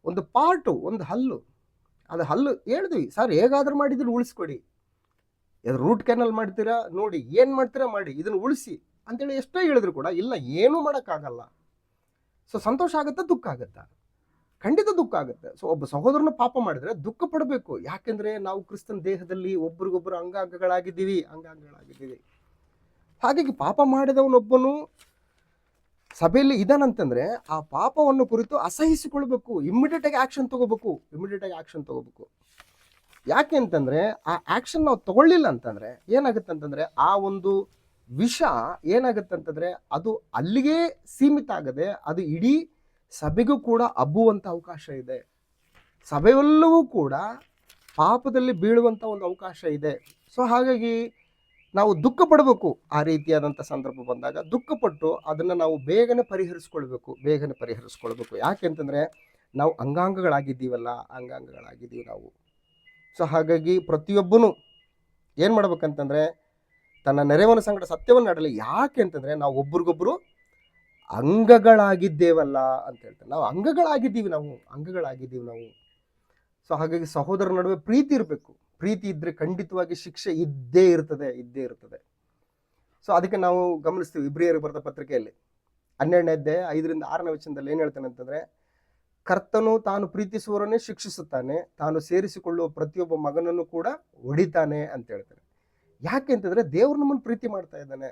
ಒಂದು ಪಾರ್ಟು, ಒಂದು ಹಲ್ಲು, ಅದು ಹಲ್ಲು ಹೇಳಿದ್ವಿ, ಸರ್ ಹೇಗಾದ್ರೂ ಮಾಡಿದ್ರು ಉಳಿಸ್ಕೊಡಿ, ರೂಟ್ ಕ್ಯಾನಲ್ ಮಾಡ್ತೀರಾ ನೋಡಿ, ಏನು ಮಾಡ್ತೀರಾ ಮಾಡಿ, ಇದನ್ನು ಉಳಿಸಿ ಅಂತೇಳಿ ಎಷ್ಟೋ ಹೇಳಿದ್ರು ಕೂಡ ಇಲ್ಲ, ಏನೂ ಮಾಡೋಕ್ಕಾಗಲ್ಲ. ಸೊ ಸಂತೋಷ ಆಗುತ್ತಾ, ದುಃಖ ಆಗುತ್ತಾ? ಖಂಡಿತ ದುಃಖ ಆಗುತ್ತೆ. ಸೊ ಒಬ್ಬ ಸಹೋದರನ ಪಾಪ ಮಾಡಿದ್ರೆ ದುಃಖ ಪಡಬೇಕು, ಯಾಕೆಂದ್ರೆ ನಾವು ಕ್ರಿಸ್ತನ ದೇಹದಲ್ಲಿ ಒಬ್ರಿಗೊಬ್ಬರು ಅಂಗಾಂಗಗಳಾಗಿದ್ದೀವಿ. ಹಾಗಾಗಿ ಪಾಪ ಮಾಡಿದವನೊಬ್ಬನು ಸಭೆಯಲ್ಲಿ ಇದಾನಂತಂದ್ರೆ ಆ ಪಾಪವನ್ನು ಕುರಿತು ಅಸಹಿಸಿಕೊಳ್ಬೇಕು, ಇಮ್ಮಿಡಿಯೇಟ್ ಆಗಿ ಆಕ್ಷನ್ ತಗೋಬೇಕು. ಯಾಕೆ ಅಂತಂದ್ರೆ ಆ ಆಕ್ಷನ್ ನಾವು ತಗೊಳ್ಳಿಲ್ಲ ಅಂತಂದ್ರೆ ಏನಾಗುತ್ತೆ ಅಂತಂದ್ರೆ ಆ ಒಂದು ವಿಷ ಏನಾಗುತ್ತೆ ಅಂತಂದ್ರೆ ಅದು ಅಲ್ಲಿಗೆ ಸೀಮಿತ ಆಗದೆ ಅದು ಇಡೀ ಸಭೆಗೂ ಕೂಡ ಹಬ್ಬುವಂಥ ಅವಕಾಶ ಇದೆ. ಸಭೆಯೆಲ್ಲವೂ ಕೂಡ ಪಾಪದಲ್ಲಿ ಬೀಳುವಂಥ ಒಂದು ಅವಕಾಶ ಇದೆ. ಸೊ ಹಾಗಾಗಿ ನಾವು ದುಃಖ ಪಡಬೇಕು. ಆ ರೀತಿಯಾದಂಥ ಸಂದರ್ಭ ಬಂದಾಗ ದುಃಖಪಟ್ಟು ಅದನ್ನು ನಾವು ಬೇಗನೆ ಪರಿಹರಿಸ್ಕೊಳ್ಬೇಕು. ಯಾಕೆ ಅಂತಂದರೆ ನಾವು ಅಂಗಾಂಗಗಳಾಗಿದ್ದೀವಿ ನಾವು. ಸೊ ಹಾಗಾಗಿ ಪ್ರತಿಯೊಬ್ಬನು ಏನು ಮಾಡ್ಬೇಕಂತಂದರೆ ತನ್ನ ನೆರೆಯವನ ಸಂಗಡ ಸತ್ಯವನ್ನು ಆಡಲಿ. ಯಾಕೆ ಅಂತಂದರೆ ನಾವು ಒಬ್ರಿಗೊಬ್ಬರು ಅಂಗಗಳಾಗಿದ್ದೇವಲ್ಲ ಅಂತ ಹೇಳ್ತಾರೆ. ನಾವು ಅಂಗಗಳಾಗಿದ್ದೀವಿ ನಾವು. ಸೊ ಹಾಗಾಗಿ ಸಹೋದರರ ನಡುವೆ ಪ್ರೀತಿ ಇರಬೇಕು. ಪ್ರೀತಿ ಇದ್ದರೆ ಖಂಡಿತವಾಗಿ ಶಿಕ್ಷೆ ಇದ್ದೇ ಇರ್ತದೆ. ಸೊ ಅದಕ್ಕೆ ನಾವು ಗಮನಿಸ್ತೀವಿ ಇಬ್ರಿಯರಿಗೆ ಬರೆದ ಪತ್ರಿಕೆಯಲ್ಲಿ 12ನೇ ಅಧ್ಯಾಯ 5-6ನೇ ವಚನದಲ್ಲಿ ಏನು ಹೇಳ್ತಾನೆ ಅಂತಂದರೆ, ಕರ್ತನು ತಾನು ಪ್ರೀತಿಸುವವರನ್ನೇ ಶಿಕ್ಷಿಸುತ್ತಾನೆ, ತಾನು ಸೇರಿಸಿಕೊಳ್ಳುವ ಪ್ರತಿಯೊಬ್ಬ ಮಗನನ್ನು ಕೂಡ ಹೊಡಿತಾನೆ ಅಂತ ಹೇಳ್ತಾನೆ. ಯಾಕೆ ಅಂತಂದರೆ ದೇವರು ನಮ್ಮನ್ನು ಪ್ರೀತಿ ಮಾಡ್ತಾ ಇದ್ದಾನೆ.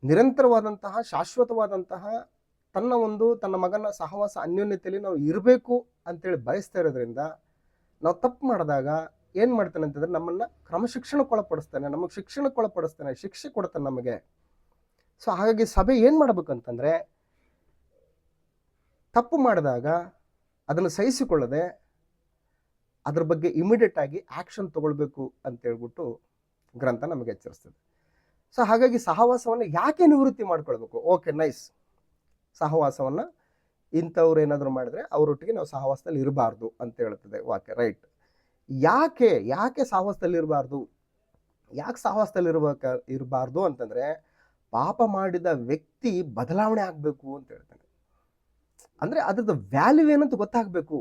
ನಿರಂತರವಾದಂತಹ ಶಾಶ್ವತವಾದಂತಹ ತನ್ನ ಮಗನ ಸಹವಾಸ ಅನ್ಯೋನ್ಯತೆಯಲ್ಲಿ ನಾವು ಇರಬೇಕು ಅಂತೇಳಿ ಬಯಸ್ತಾ ಇರೋದ್ರಿಂದ ನಾವು ತಪ್ಪು ಮಾಡಿದಾಗ ಏನು ಮಾಡ್ತಾನೆ ಅಂತಂದರೆ ನಮ್ಮನ್ನು ಕ್ರಮಶಿಕ್ಷಣಕ್ಕೊಳಪಡಿಸ್ತಾನೆ, ಶಿಕ್ಷೆ ಕೊಡ್ತಾನೆ ನಮಗೆ. ಸೊ ಹಾಗಾಗಿ ಸಭೆ ಏನು ಮಾಡಬೇಕಂತಂದರೆ ತಪ್ಪು ಮಾಡಿದಾಗ ಅದನ್ನು ಸಹಿಸಿಕೊಳ್ಳದೆ ಅದ್ರ ಬಗ್ಗೆ ಇಮಿಡಿಯೇಟ್ ಆಗಿ ಆ್ಯಕ್ಷನ್ ತಗೊಳ್ಬೇಕು ಅಂತೇಳ್ಬಿಟ್ಟು ಗ್ರಂಥ ನಮಗೆ ಎಚ್ಚರಿಸ್ತದೆ. ಸೊ ಹಾಗಾಗಿ ಸಹವಾಸವನ್ನು ಯಾಕೆ ನಿವೃತ್ತಿ ಮಾಡ್ಕೊಳ್ಬೇಕು? Okay, nice. ಸಹವಾಸವನ್ನು ಇಂಥವ್ರು ಏನಾದರೂ ಮಾಡಿದ್ರೆ ಅವರೊಟ್ಟಿಗೆ ನಾವು ಸಹವಾಸದಲ್ಲಿ ಇರಬಾರ್ದು ಅಂತ ಹೇಳ್ತದೆ ವಾಕ್ಯ, ರೈಟ್. ಯಾಕೆ ಸಹವಾಸದಲ್ಲಿ ಇರಬಾರ್ದು? ಯಾಕೆ ಸಹವಾಸದಲ್ಲಿ ಇರಬಾರ್ದು ಅಂತಂದರೆ ಪಾಪ ಮಾಡಿದ ವ್ಯಕ್ತಿ ಬದಲಾವಣೆ ಆಗಬೇಕು ಅಂತ ಹೇಳ್ತಾನೆ. ಅಂದರೆ ಅದ್ರದ್ದು ವ್ಯಾಲ್ಯೂ ಏನಂತ ಗೊತ್ತಾಗಬೇಕು.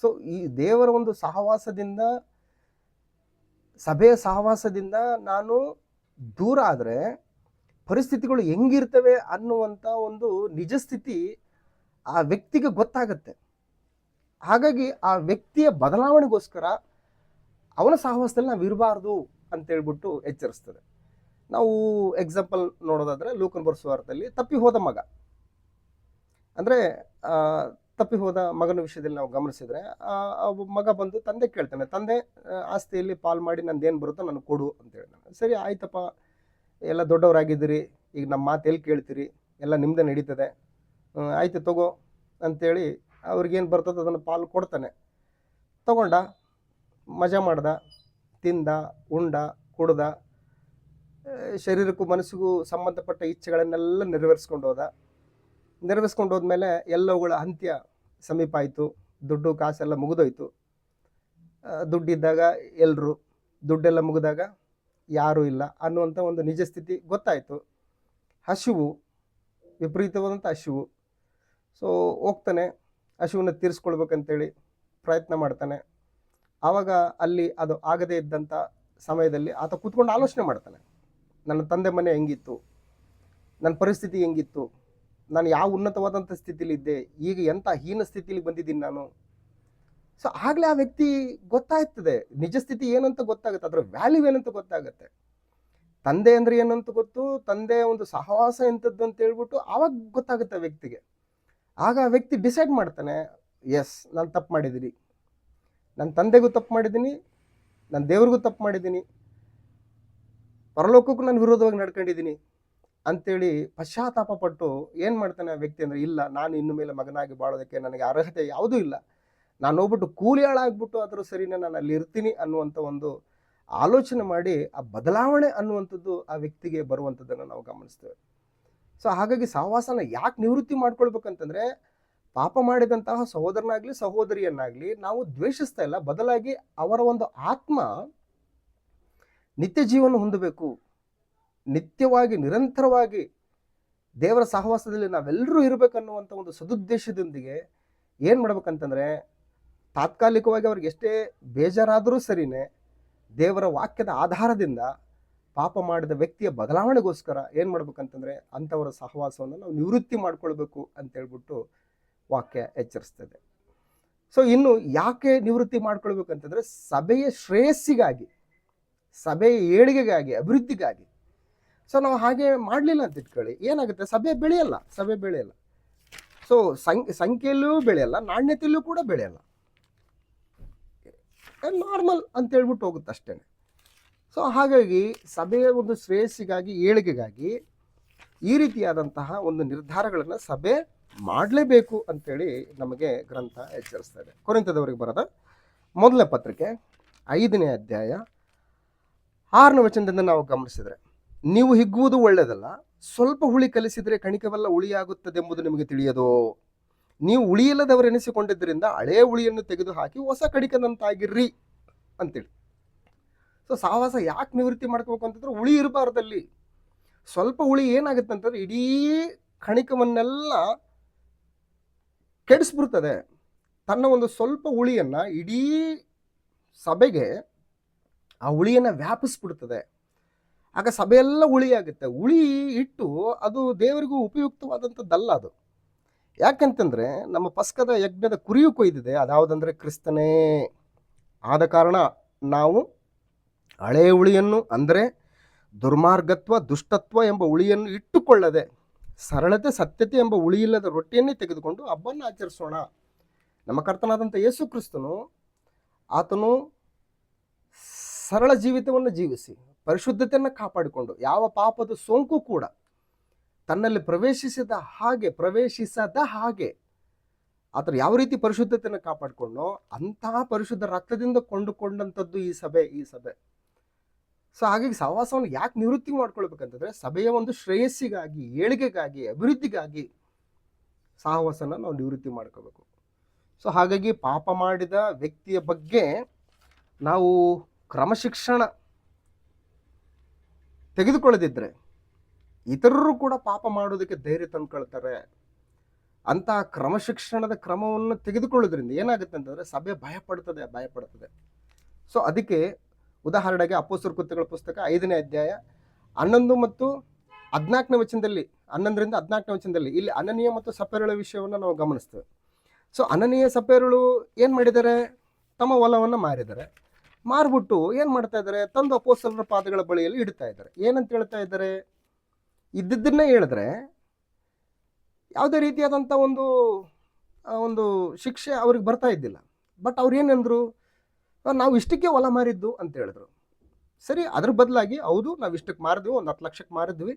ಸೊ ಈ ದೇವರ ಒಂದು ಸಹವಾಸದಿಂದ, ಸಭೆಯ ಸಹವಾಸದಿಂದ ನಾನು ದೂರ ಆದರೆ ಪರಿಸ್ಥಿತಿಗಳು ಹೆಂಗಿರ್ತವೆ ಅನ್ನುವಂಥ ಒಂದು ನಿಜ ಸ್ಥಿತಿ ಆ ವ್ಯಕ್ತಿಗೆ ಗೊತ್ತಾಗತ್ತೆ. ಹಾಗಾಗಿ ಆ ವ್ಯಕ್ತಿಯ ಬದಲಾವಣೆಗೋಸ್ಕರ ಅವನ ಸಹವಾಸದಲ್ಲಿ ನಾವು ಇರಬಾರ್ದು ಅಂತೇಳ್ಬಿಟ್ಟು ಎಚ್ಚರಿಸ್ತದೆ. ನಾವು ಎಕ್ಸಾಂಪಲ್ ನೋಡೋದಾದರೆ ಲೂಕನ ಬರೆಸುವಾರ್ತೆಯಲ್ಲಿ ತಪ್ಪಿ ಹೋದ ಮಗ, ಅಂದರೆ ತಪ್ಪಿ ಹೋದ ಮಗನ ವಿಷಯದಲ್ಲಿ ನಾವು ಗಮನಿಸಿದರೆ ಮಗ ಬಂದು ತಂದೆ ಕೇಳ್ತಾನೆ, ತಂದೆ ಆಸ್ತಿಯಲ್ಲಿ ಪಾಲು ಮಾಡಿ ನಂದೇನು ಬರುತ್ತೋ ನನಗೆ ಕೊಡು ಅಂತ ಹೇಳ್ತಾನೆ. ಸರಿ ಆಯ್ತಪ್ಪ, ಎಲ್ಲ ದೊಡ್ಡವರಾಗಿದ್ದೀರಿ, ಈಗ ನಮ್ಮ ಮಾತು ಎಲ್ಲಿ ಕೇಳ್ತೀರಿ, ಎಲ್ಲ ನಿಮ್ಮದೇ ನಡೀತದೆ, ಆಯ್ತು ತಗೋ ಅಂಥೇಳಿ ಅವ್ರಿಗೇನು ಬರ್ತದೆ ಅದನ್ನು ಪಾಲು ಕೊಡ್ತಾನೆ. ತಗೊಂಡ, ಮಜಾ ಮಾಡ್ದ, ತಿಂದ, ಉಂಡ, ಕುಡ್ದ, ಶರೀರಕ್ಕೂ ಮನಸ್ಸಿಗೂ ಸಂಬಂಧಪಟ್ಟ ಇಚ್ಛೆಗಳನ್ನೆಲ್ಲ ನೆರವೇರಿಸ್ಕೊಂಡು ಹೋದ್ಮೇಲೆ ಎಲ್ಲವುಗಳ ಅಂತ್ಯ ಸಮೀಪ ಆಯಿತು. ದುಡ್ಡು ಕಾಸೆಲ್ಲ ಮುಗಿದೋಯ್ತು. ದುಡ್ಡಿದ್ದಾಗ ಎಲ್ಲರೂ, ದುಡ್ಡೆಲ್ಲ ಮುಗಿದಾಗ ಯಾರೂ ಇಲ್ಲ ಅನ್ನುವಂಥ ಒಂದು ನಿಜ ಸ್ಥಿತಿ ಗೊತ್ತಾಯಿತು. ಹಸಿವು, ವಿಪರೀತವಾದಂಥ ಹಸಿವು. ಸೊ ಹೋಗ್ತಾನೆ, ಹಸಿವನ್ನು ತೀರಿಸ್ಕೊಳ್ಬೇಕಂತೇಳಿ ಪ್ರಯತ್ನ ಮಾಡ್ತಾನೆ. ಆವಾಗ ಅಲ್ಲಿ ಅದು ಆಗದೇ ಇದ್ದಂಥ ಸಮಯದಲ್ಲಿ ಆತ ಕೂತ್ಕೊಂಡು ಆಲೋಚನೆ ಮಾಡ್ತಾನೆ, ನನ್ನ ತಂದೆ ಮನೆ ಹೆಂಗಿತ್ತು, ನನ್ನ ಪರಿಸ್ಥಿತಿ ಹೆಂಗಿತ್ತು, ನಾನು ಯಾವ ಉನ್ನತವಾದಂಥ ಸ್ಥಿತಿಲಿದ್ದೆ, ಈಗ ಎಂಥ ಹೀನ ಸ್ಥಿತಿಲಿ ಬಂದಿದ್ದೀನಿ ನಾನು. ಸೊ ಆಗಲೇ ಆ ವ್ಯಕ್ತಿ ಗೊತ್ತಾಗ್ತದೆ, ನಿಜ ಸ್ಥಿತಿ ಏನಂತ ಗೊತ್ತಾಗುತ್ತೆ, ಅದರ ವ್ಯಾಲ್ಯೂ ಏನಂತ ಗೊತ್ತಾಗುತ್ತೆ. ತಂದೆ ಅಂದರೆ ಏನಂತ ಗೊತ್ತು, ತಂದೆ ಒಂದು ಸಹವಾಸ ಎಂಥದ್ದು ಅಂತ ಹೇಳ್ಬಿಟ್ಟು ಆವಾಗ ಗೊತ್ತಾಗುತ್ತೆ ಆ ವ್ಯಕ್ತಿಗೆ. ಆಗ ಆ ವ್ಯಕ್ತಿ ಡಿಸೈಡ್ ಮಾಡ್ತಾನೆ, ಎಸ್ ನಾನು ತಪ್ಪು ಮಾಡಿದ್ದೀನಿ, ನನ್ನ ತಂದೆಗೂ ತಪ್ಪು ಮಾಡಿದ್ದೀನಿ, ನನ್ನ ದೇವ್ರಿಗೂ ತಪ್ಪು ಮಾಡಿದ್ದೀನಿ, ಪರಲೋಕಕ್ಕೂ ನಾನು ವಿರೋಧವಾಗಿ ನಡ್ಕೊಂಡಿದ್ದೀನಿ ಅಂಥೇಳಿ ಪಶ್ಚಾತ್ತಾಪ ಪಟ್ಟು ಏನು ಮಾಡ್ತಾನೆ ಆ ವ್ಯಕ್ತಿ ಅಂದರೆ, ಇಲ್ಲ, ನಾನು ಇನ್ನು ಮೇಲೆ ಮಗನಾಗಿ ಬಾಳೋದಕ್ಕೆ ನನಗೆ ಅರ್ಹತೆ ಯಾವುದೂ ಇಲ್ಲ, ನಾನು ಹೋಗ್ಬಿಟ್ಟು ಕೂಲಿ ಆಳಾಗ್ಬಿಟ್ಟು ಆದರೂ ಸರಿನೇ ನಾನು ಅಲ್ಲಿ ಇರ್ತೀನಿ ಅನ್ನುವಂಥ ಒಂದು ಆಲೋಚನೆ ಮಾಡಿ ಆ ಬದಲಾವಣೆ ಅನ್ನುವಂಥದ್ದು ಆ ವ್ಯಕ್ತಿಗೆ ಬರುವಂಥದ್ದನ್ನು ನಾವು ಗಮನಿಸ್ತೇವೆ. ಸೊ ಹಾಗಾಗಿ ಸಹವಾಸನ ಯಾಕೆ ನಿವೃತ್ತಿ ಮಾಡ್ಕೊಳ್ಬೇಕಂತಂದ್ರೆ, ಪಾಪ ಮಾಡಿದಂತಹ ಸಹೋದರನಾಗ್ಲಿ ಸಹೋದರಿಯನ್ನಾಗ್ಲಿ ನಾವು ದ್ವೇಷಿಸ್ತಾ ಇಲ್ಲ, ಬದಲಾಗಿ ಅವರ ಒಂದು ಆತ್ಮ ನಿತ್ಯ ಜೀವನ ಹೊಂದಬೇಕು, ನಿತ್ಯವಾಗಿ ನಿರಂತರವಾಗಿ ದೇವರ ಸಹವಾಸದಲ್ಲಿ ನಾವೆಲ್ಲರೂ ಇರಬೇಕನ್ನುವಂಥ ಒಂದು ಸದುದ್ದೇಶದೊಂದಿಗೆ ಏನು ಮಾಡ್ಬೇಕಂತಂದರೆ, ತಾತ್ಕಾಲಿಕವಾಗಿ ಅವ್ರಿಗೆ ಎಷ್ಟೇ ಬೇಜಾರಾದರೂ ಸರಿನೇ ದೇವರ ವಾಕ್ಯದ ಆಧಾರದಿಂದ ಪಾಪ ಮಾಡಿದ ವ್ಯಕ್ತಿಯ ಬದಲಾವಣೆಗೋಸ್ಕರ ಏನು ಮಾಡ್ಬೇಕಂತಂದರೆ ಅಂಥವರ ಸಹವಾಸವನ್ನು ನಾವು ನಿವೃತ್ತಿ ಮಾಡ್ಕೊಳ್ಬೇಕು ಅಂತೇಳ್ಬಿಟ್ಟು ವಾಕ್ಯ ಎಚ್ಚರಿಸ್ತದೆ. ಸೊ ಇನ್ನು ಯಾಕೆ ನಿವೃತ್ತಿ ಮಾಡ್ಕೊಳ್ಬೇಕಂತಂದರೆ, ಸಭೆಯ ಶ್ರೇಯಸ್ಸಿಗಾಗಿ, ಸಭೆಯ ಏಳಿಗೆಗಾಗಿ, ಅಭಿವೃದ್ಧಿಗಾಗಿ. ಸೊ ನಾವು ಹಾಗೆ ಮಾಡಲಿಲ್ಲ ಅಂತ ಇಟ್ಕೊಳ್ಳಿ, ಏನಾಗುತ್ತೆ, ಸಭೆ ಬೆಳೆಯಲ್ಲ. ಸೊ ಸಂಖ್ಯೆಯಲ್ಲೂ ಬೆಳೆಯಲ್ಲ, ನಾಣ್ಯತೆಯಲ್ಲೂ ಕೂಡ ಬೆಳೆಯಲ್ಲ, ನಾರ್ಮಲ್ ಅಂತೇಳ್ಬಿಟ್ಟು ಹೋಗುತ್ತೆ ಅಷ್ಟೇ. ಸೊ ಹಾಗಾಗಿ ಸಭೆಯ ಒಂದು ಶ್ರೇಯಸ್ಸಿಗಾಗಿ, ಏಳಿಗೆಗಾಗಿ ಈ ರೀತಿಯಾದಂತಹ ಒಂದು ನಿರ್ಧಾರಗಳನ್ನು ಸಭೆ ಮಾಡಲೇಬೇಕು ಅಂತೇಳಿ ನಮಗೆ ಗ್ರಂಥ ಎಚ್ಚರಿಸ್ತಾ ಇದೆ. ಕೊರಿಂಥದವರಿಗೆ ಬರೆದ ಮೊದಲನೇ ಪತ್ರಿಕೆ 5ನೇ ಅಧ್ಯಾಯ 6ನೇ ವಚನದಿಂದ ನಾವು ಗಮನಿಸಿದರೆ, ನೀವು ಹಿಗ್ಗುವುದು ಒಳ್ಳೆಯದಲ್ಲ, ಸ್ವಲ್ಪ ಹುಳಿ ಕಲಿಸಿದರೆ ಕಣಿಕವೆಲ್ಲ ಹುಳಿಯಾಗುತ್ತದೆಂಬುದು ನಿಮಗೆ ತಿಳಿಯದೋ, ನೀವು ಹುಳಿಯಿಲ್ಲದವರೆನಿಸಿಕೊಂಡಿದ್ದರಿಂದ ಹಳೆಯ ಹುಳಿಯನ್ನು ತೆಗೆದು ಹಾಕಿ ಹೊಸ ಕಡಿಕನಂತಾಗಿರ್ರಿ ಅಂತೇಳಿ. ಸೊ ಸಹವಾಸ ಯಾಕೆ ನಿವೃತ್ತಿ ಮಾಡ್ಕೋಬೇಕು ಅಂತಂದ್ರೆ, ಹುಳಿ ಇರಬಾರ್ದಲ್ಲಿ. ಸ್ವಲ್ಪ ಹುಳಿ ಏನಾಗುತ್ತೆ ಅಂತಂದ್ರೆ ಇಡೀ ಕಣಿಕವನ್ನೆಲ್ಲ ಕೆಡಿಸ್ಬಿಡ್ತದೆ. ತನ್ನ ಒಂದು ಸ್ವಲ್ಪ ಹುಳಿಯನ್ನು ಇಡೀ ಸಭೆಗೆ ಆ ಹುಳಿಯನ್ನು ವ್ಯಾಪಿಸ್ಬಿಡ್ತದೆ. ಆಗ ಸಭೆಯೆಲ್ಲ ಹುಳಿಯಾಗುತ್ತೆ. ಹುಳಿ ಇಟ್ಟು ಅದು ದೇವರಿಗೂ ಉಪಯುಕ್ತವಾದಂಥದ್ದಲ್ಲ ಅದು. ಯಾಕೆಂತಂದರೆ ನಮ್ಮ ಪಸ್ಕದ ಯಜ್ಞದ ಕುರಿಯು ಕೊಯ್ದಿದೆ, ಅದಾವುದಂದರೆ ಕ್ರಿಸ್ತನೇ. ಆದ ಕಾರಣ ನಾವು ಹಳೆಯ ಹುಳಿಯನ್ನು ಅಂದರೆ ದುರ್ಮಾರ್ಗತ್ವ, ದುಷ್ಟತ್ವ ಎಂಬ ಹುಳಿಯನ್ನು ಇಟ್ಟುಕೊಳ್ಳದೆ ಸರಳತೆ, ಸತ್ಯತೆ ಎಂಬ ಹುಳಿಯಿಲ್ಲದ ರೊಟ್ಟಿಯನ್ನೇ ತೆಗೆದುಕೊಂಡು ಹಬ್ಬವನ್ನು ಆಚರಿಸೋಣ. ನಮ್ಮ ಕರ್ತನಾದಂಥ ಯೇಸು ಕ್ರಿಸ್ತನು, ಆತನು ಸರಳ ಜೀವಿತವನ್ನು ಜೀವಿಸಿ ಪರಿಶುದ್ಧತೆಯನ್ನು ಕಾಪಾಡಿಕೊಂಡು ಯಾವ ಪಾಪದ ಸೋಂಕು ಕೂಡ ತನ್ನಲ್ಲಿ ಪ್ರವೇಶಿಸದ ಹಾಗೆ ಆತರ ಯಾವ ರೀತಿ ಪರಿಶುದ್ಧತೆಯನ್ನು ಕಾಪಾಡಿಕೊಂಡೋ ಅಂತಹ ಪರಿಶುದ್ಧ ರಕ್ತದಿಂದ ಕೊಂಡುಕೊಂಡಂಥದ್ದು ಈ ಸಭೆ. ಸೊ ಹಾಗಾಗಿ ಸಹವಾಸವನ್ನು ಯಾಕೆ ನಿವೃತ್ತಿ ಮಾಡ್ಕೊಳ್ಬೇಕಂತಂದ್ರೆ, ಸಭೆಯ ಒಂದು ಶ್ರೇಯಸ್ಸಿಗಾಗಿ, ಏಳಿಗೆಗಾಗಿ, ಅಭಿವೃದ್ಧಿಗಾಗಿ ಸಹವಾಸನ ನಾವು ನಿವೃತ್ತಿ ಮಾಡ್ಕೋಬೇಕು. ಸೊ ಹಾಗಾಗಿ ಪಾಪ ಮಾಡಿದ ವ್ಯಕ್ತಿಯ ಬಗ್ಗೆ ನಾವು ಕ್ರಮಶಿಕ್ಷಣ ತೆಗೆದುಕೊಳ್ಳದಿದ್ರೆ ಇತರರು ಕೂಡ ಪಾಪ ಮಾಡೋದಕ್ಕೆ ಧೈರ್ಯ ತಂದ್ಕೊಳ್ತಾರೆ. ಅಂತಹ ಕ್ರಮಶಿಕ್ಷಣದ ಕ್ರಮವನ್ನು ತೆಗೆದುಕೊಳ್ಳೋದ್ರಿಂದ ಏನಾಗುತ್ತೆ ಅಂತಂದರೆ ಸಭೆ ಭಯಪಡ್ತದೆ. ಸೊ ಅದಕ್ಕೆ ಉದಾಹರಣೆಗೆ ಅಪೊಸ್ತಲರ ಕೃತ್ಯಗಳ ಪುಸ್ತಕ 5ನೇ ಅಧ್ಯಾಯ 11 ಮತ್ತು 14ನೇ ವಚನದಲ್ಲಿ, 11ರಿಂದ 14ನೇ ವಚನದಲ್ಲಿ ಇಲ್ಲಿ ಅನನೀಯ ಮತ್ತು ಸಪೇರಳ ವಿಷಯವನ್ನು ನಾವು ಗಮನಿಸ್ತೇವೆ. ಸೊ ಅನನೀಯ ಸಪೇರಳು ಏನು ಮಾಡಿದ್ದಾರೆ, ತಮ್ಮ ಹೊಲವನ್ನು ಮಾರಿಬಿಟ್ಟು ಏನು ಮಾಡ್ತಾ ಇದ್ದಾರೆ, ತಂದು ಅಪೊಸ್ತಲರ ಪಾದಗಳ ಬಳಿಯಲ್ಲಿ ಇಡ್ತಾ ಇದ್ದಾರೆ. ಏನಂತ ಹೇಳ್ತಾ ಇದ್ದಾರೆ, ಇದ್ದದ್ದನ್ನೇ ಹೇಳಿದ್ರೆ ಯಾವುದೇ ರೀತಿಯಾದಂಥ ಒಂದು ಶಿಕ್ಷೆ ಅವ್ರಿಗೆ ಬರ್ತಾ ಇದ್ದಿಲ್ಲ. ಬಟ್ ಅವ್ರು ಏನಂದ್ರು, ನಾವು ಇಷ್ಟಕ್ಕೆ ಹೊಲ ಮಾರಿದ್ದು ಅಂತ ಹೇಳಿದ್ರು. ಸರಿ, ಅದ್ರ ಬದಲಾಗಿ ಹೌದು ನಾವು ಇಷ್ಟಕ್ಕೆ ಮಾರಿದ್ವಿ, ಒಂದು 10 ಲಕ್ಷಕ್ಕೆ ಮಾರಿದ್ವಿ,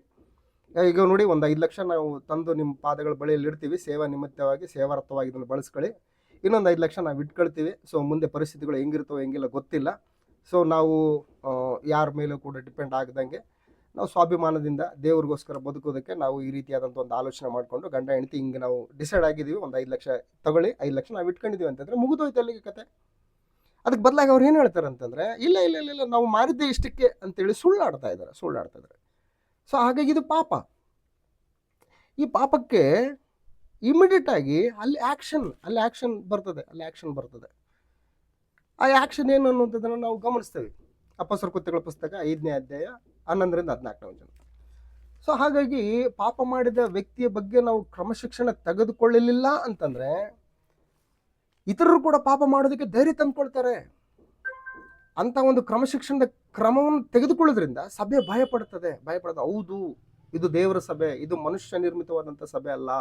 ಈಗ ನೋಡಿ ಒಂದು 5 ಲಕ್ಷ ನಾವು ತಂದು ನಿಮ್ಮ ಪಾದಗಳ ಬಳಿಯಲ್ಲಿ ಇಡ್ತೀವಿ, ಸೇವಾ ನಿಮಿತ್ತವಾಗಿ, ಸೇವಾರ್ಥವಾಗಿ ಇದನ್ನು ಬಳಸ್ಕೊಳ್ಳಿ, ಇನ್ನೊಂದು 5 ಲಕ್ಷ ನಾವು ಇಟ್ಕೊಳ್ತೀವಿ. ಸೊ ಮುಂದೆ ಪರಿಸ್ಥಿತಿಗಳು ಹೆಂಗಿರ್ತವೋ ಹೆಂಗಿಲ್ಲ ಗೊತ್ತಿಲ್ಲ. ಸೊ ನಾವು ಯಾರ ಮೇಲೂ ಕೂಡ ಡಿಪೆಂಡ್ ಆಗದಂಗೆ ನಾವು ಸ್ವಾಭಿಮಾನದಿಂದ ದೇವ್ರಿಗೋಸ್ಕರ ಬದುಕೋದಕ್ಕೆ ನಾವು ಈ ರೀತಿಯಾದಂಥ ಒಂದು ಆಲೋಚನೆ ಮಾಡಿಕೊಂಡು ಗಂಡ ಹೆಂಡತಿ ಹಿಂಗೆ ನಾವು ಡಿಸೈಡ್ ಆಗಿದ್ದೀವಿ, ಒಂದು 5 ಲಕ್ಷ ತಗೊಳ್ಳಿ, 5 ಲಕ್ಷ ನಾವು ಇಟ್ಕೊಂಡಿದ್ದೀವಿ ಅಂತಂದರೆ ಮುಗಿದೋಯ್ತು ಅಲ್ಲಿಗೆ ಕತೆ. ಅದಕ್ಕೆ ಬದಲಾಗಿ ಅವ್ರು ಏನು ಹೇಳ್ತಾರೆ ಅಂತಂದರೆ, ಇಲ್ಲ ನಾವು ಮಾರಿದ್ದೆ ಇಷ್ಟಕ್ಕೆ ಅಂತೇಳಿ ಸುಳ್ಳಾಡ್ತಾ ಇದ್ದಾರೆ. ಸೊ ಹಾಗಾಗಿ ಇದು ಪಾಪ. ಈ ಪಾಪಕ್ಕೆ ಇಮಿಡಿಯೇಟ್ ಆಗಿ ಅಲ್ಲಿ ಆ್ಯಕ್ಷನ್ ಬರ್ತದೆ. ಆ ಆ್ಯಕ್ಷನ್ ಏನು ಅನ್ನುವಂಥದ್ದನ್ನು ನಾವು ಗಮನಿಸ್ತೇವೆ. ಅಪೊಸ್ತಲರ ಕೃತ್ಯಗಳ ಪುಸ್ತಕ 5ನೇ ಅಧ್ಯಾಯ 11ರಿಂದ 14ನೇ ವಚನ. ಸೊ ಹಾಗಾಗಿ ಪಾಪ ಮಾಡಿದ ವ್ಯಕ್ತಿಯ ಬಗ್ಗೆ ನಾವು ಕ್ರಮಶಿಕ್ಷಣ ತೆಗೆದುಕೊಳ್ಳಲಿಲ್ಲ ಅಂತಂದರೆ ಇತರರು ಕೂಡ ಪಾಪ ಮಾಡೋದಕ್ಕೆ ಧೈರ್ಯ ತಂದುಕೊಳ್ತಾರೆ. ಅಂತ ಒಂದು ಕ್ರಮಶಿಕ್ಷಣದ ಕ್ರಮವನ್ನು ತೆಗೆದುಕೊಳ್ಳೋದ್ರಿಂದ ಸಭೆ ಭಯಪಡ್ತದೆ. ಹೌದು, ಇದು ದೇವರ ಸಭೆ, ಇದು ಮನುಷ್ಯ ನಿರ್ಮಿತವಾದಂಥ ಸಭೆ ಅಲ್ಲ.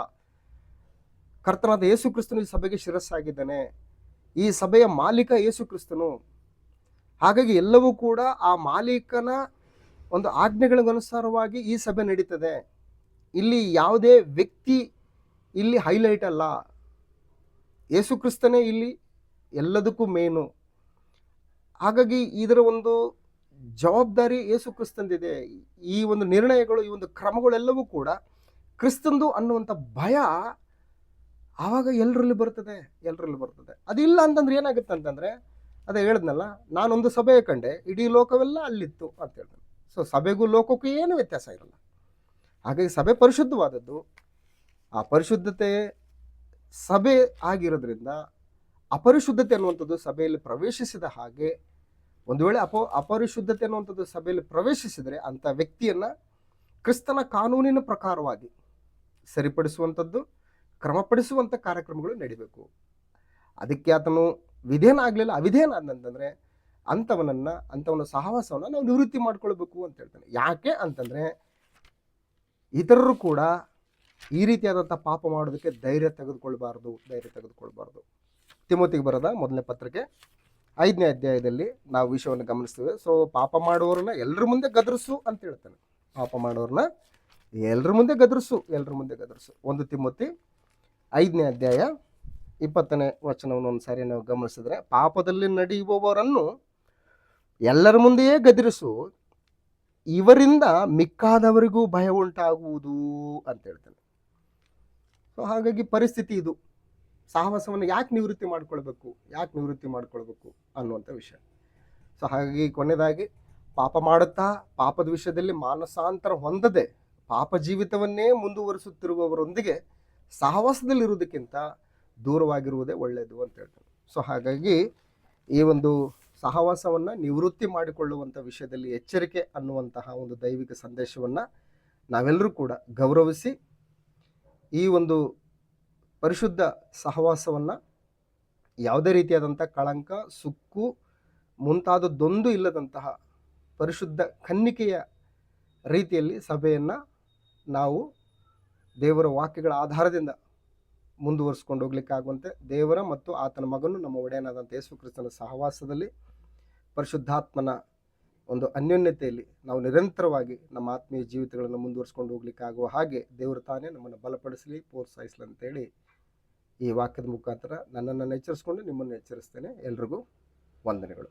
ಕರ್ತನಾದ ಯೇಸು ಕ್ರಿಸ್ತನು ಈ ಸಭೆಗೆ ಶಿರಸ್ಸಾಗಿದ್ದಾನೆ. ಈ ಸಭೆಯ ಮಾಲೀಕ ಯೇಸು ಕ್ರಿಸ್ತನು. ಹಾಗಾಗಿ ಎಲ್ಲವೂ ಕೂಡ ಆ ಮಾಲೀಕನ ಒಂದು ಆಜ್ಞೆಗಳಿಗನುಸಾರವಾಗಿ ಈ ಸಭೆ ನಡೀತದೆ. ಇಲ್ಲಿ ಯಾವುದೇ ವ್ಯಕ್ತಿ ಇಲ್ಲಿ ಹೈಲೈಟ್ ಅಲ್ಲ, ಯೇಸು ಕ್ರಿಸ್ತನೇ ಇಲ್ಲಿ ಎಲ್ಲದಕ್ಕೂ ಮೇನು. ಹಾಗಾಗಿ ಇದರ ಒಂದು ಜವಾಬ್ದಾರಿ ಯೇಸು ಕ್ರಿಸ್ತಂದಿದೆ. ಈ ಒಂದು ನಿರ್ಣಯಗಳು, ಈ ಒಂದು ಕ್ರಮಗಳೆಲ್ಲವೂ ಕೂಡ ಕ್ರಿಸ್ತಂದು ಅನ್ನುವಂಥ ಭಯ ಆವಾಗ ಎಲ್ಲರಲ್ಲಿ ಬರ್ತದೆ. ಅದಿಲ್ಲ ಅಂತಂದ್ರೆ ಏನಾಗುತ್ತೆ ಅಂತಂದ್ರೆ, ಅದೇ ಹೇಳಿದ್ನಲ್ಲ, ನಾನೊಂದು ಸಭೆ ಕಂಡೆ, ಇಡೀ ಲೋಕವೆಲ್ಲ ಅಲ್ಲಿತ್ತು ಅಂತ ಹೇಳ್ತಾನೆ. ಸೊ ಸಭೆಗೂ ಲೋಕಕ್ಕೂ ಏನು ವ್ಯತ್ಯಾಸ ಇರಲ್ಲ. ಹಾಗಾಗಿ ಸಭೆ ಪರಿಶುದ್ಧವಾದದ್ದು. ಆ ಪರಿಶುದ್ಧತೆ ಸಭೆ ಆಗಿರೋದ್ರಿಂದ ಅಪರಿಶುದ್ಧತೆ ಅನ್ನುವಂಥದ್ದು ಸಭೆಯಲ್ಲಿ ಪ್ರವೇಶಿಸಿದ ಹಾಗೆ, ಒಂದು ವೇಳೆ ಅಪರಿಶುದ್ಧತೆ ಅನ್ನುವಂಥದ್ದು ಸಭೆಯಲ್ಲಿ ಪ್ರವೇಶಿಸಿದರೆ ಅಂಥ ವ್ಯಕ್ತಿಯನ್ನು ಕ್ರಿಸ್ತನ ಕಾನೂನಿನ ಪ್ರಕಾರವಾಗಿ ಸರಿಪಡಿಸುವಂಥದ್ದು, ಕ್ರಮಪಡಿಸುವಂಥ ಕಾರ್ಯಕ್ರಮಗಳು ನಡಿಬೇಕು. ಅದಕ್ಕೆ ಆತನು ವಿಧೇಯನ ಆಗಲಿಲ್ಲ, ಅವಿಧೇಯನ ಅಂತಂದರೆ ಅಂಥವನ ಸಹವಾಸವನ್ನು ನಾವು ನಿವೃತ್ತಿ ಮಾಡ್ಕೊಳ್ಬೇಕು ಅಂತ ಹೇಳ್ತಾನೆ. ಯಾಕೆ ಅಂತಂದರೆ ಇತರರು ಕೂಡ ಈ ರೀತಿಯಾದಂಥ ಪಾಪ ಮಾಡೋದಕ್ಕೆ ಧೈರ್ಯ ತೆಗೆದುಕೊಳ್ಬಾರ್ದು. ತಿಮೋತಿಗೆ ಬರೆದ ಮೊದಲನೇ ಪತ್ರಿಕೆ 5ನೇ ಅಧ್ಯಾಯದಲ್ಲಿ ನಾವು ವಿಷಯವನ್ನು ಗಮನಿಸ್ತೇವೆ. ಸೊ ಪಾಪ ಮಾಡುವವ್ರನ್ನ ಎಲ್ಲರ ಮುಂದೆ ಗದರಿಸು ಅಂತ ಹೇಳ್ತಾನೆ. ಪಾಪ ಮಾಡೋರನ್ನ ಎಲ್ಲರ ಮುಂದೆ ಗದರಿಸು. 1 ತಿಮೋತಿ 5ನೇ ಅಧ್ಯಾಯ 20ನೇ ವಚನವನ್ನು ಒಂದು ಸಾರಿ ನಾವು ಗಮನಿಸಿದ್ರೆ, ಪಾಪದಲ್ಲಿ ನಡೆಯುವವರನ್ನು ಎಲ್ಲರ ಮುಂದೆಯೇ ಗದರಿಸು, ಇವರಿಂದ ಮಿಕ್ಕಾದವರಿಗೂ ಭಯ ಉಂಟಾಗುವುದು ಅಂತ ಹೇಳ್ತಾನೆ. ಸೊ ಹಾಗಾಗಿ ಪರಿಸ್ಥಿತಿ ಇದು. ಸಹವಾಸವನ್ನು ಯಾಕೆ ನಿವೃತ್ತಿ ಮಾಡ್ಕೊಳ್ಬೇಕು ಅನ್ನುವಂಥ ವಿಷಯ. ಸೊ ಹಾಗಾಗಿ ಕೊನೆಯದಾಗಿ, ಪಾಪ ಮಾಡುತ್ತಾ ಪಾಪದ ವಿಷಯದಲ್ಲಿ ಮಾನಸಾಂತರ ಹೊಂದದೆ ಪಾಪ ಜೀವಿತವನ್ನೇ ಮುಂದುವರಿಸುತ್ತಿರುವವರೊಂದಿಗೆ ಸಹವಾಸದಲ್ಲಿರುವುದಕ್ಕಿಂತ ದೂರವಾಗಿರುವುದೇ ಒಳ್ಳೆಯದು ಅಂತ ಹೇಳ್ತಾನೆ. ಸೊ ಹಾಗಾಗಿ ಈ ಒಂದು ಸಹವಾಸವನ್ನು ನಿವೃತ್ತಿ ಮಾಡಿಕೊಳ್ಳುವಂಥ ವಿಷಯದಲ್ಲಿ ಎಚ್ಚರಿಕೆ ಅನ್ನುವಂತಹ ಒಂದು ದೈವಿಕ ಸಂದೇಶವನ್ನು ನಾವೆಲ್ಲರೂ ಕೂಡ ಗೌರವಿಸಿ, ಈ ಒಂದು ಪರಿಶುದ್ಧ ಸಹವಾಸವನ್ನು ಯಾವುದೇ ರೀತಿಯಾದಂಥ ಕಳಂಕ, ಸುಕ್ಕು ಮುಂತಾದದ್ದೊಂದು ಇಲ್ಲದಂತಹ ಪರಿಶುದ್ಧ ಕನ್ನಿಕೆಯ ರೀತಿಯಲ್ಲಿ ಸಭೆಯನ್ನು ನಾವು ದೇವರ ವಾಕ್ಯಗಳ ಆಧಾರದಿಂದ ಮುಂದುವರಿಸ್ಕೊಂಡು ಹೋಗ್ಲಿಕ್ಕಾಗುವಂತೆ ದೇವರ ಮತ್ತು ಆತನ ಮಗನು ನಮ್ಮ ಒಡೆಯನಾದಂಥ ಯೇಸು ಕ್ರಿಸ್ತನ ಸಹವಾಸದಲ್ಲಿ ಪರಿಶುದ್ಧಾತ್ಮನ ಒಂದು ಅನ್ಯೋನ್ಯತೆಯಲ್ಲಿ ನಾವು ನಿರಂತರವಾಗಿ ನಮ್ಮ ಆತ್ಮೀಯ ಜೀವಿತಗಳನ್ನು ಮುಂದುವರಿಸ್ಕೊಂಡು ಹೋಗ್ಲಿಕ್ಕಾಗುವ ಹಾಗೆ ದೇವರು ತಾನೇ ನಮ್ಮನ್ನು ಬಲಪಡಿಸಲಿ, ಪ್ರೋತ್ಸಾಹಿಸಲಿ ಅಂತೇಳಿ ಈ ವಾಕ್ಯದ ಮುಖಾಂತರ ನನ್ನನ್ನು ಎಚ್ಚರಿಸ್ಕೊಂಡು ನಿಮ್ಮನ್ನು ಎಚ್ಚರಿಸ್ತೇನೆ. ಎಲ್ರಿಗೂ ವಂದನೆಗಳು.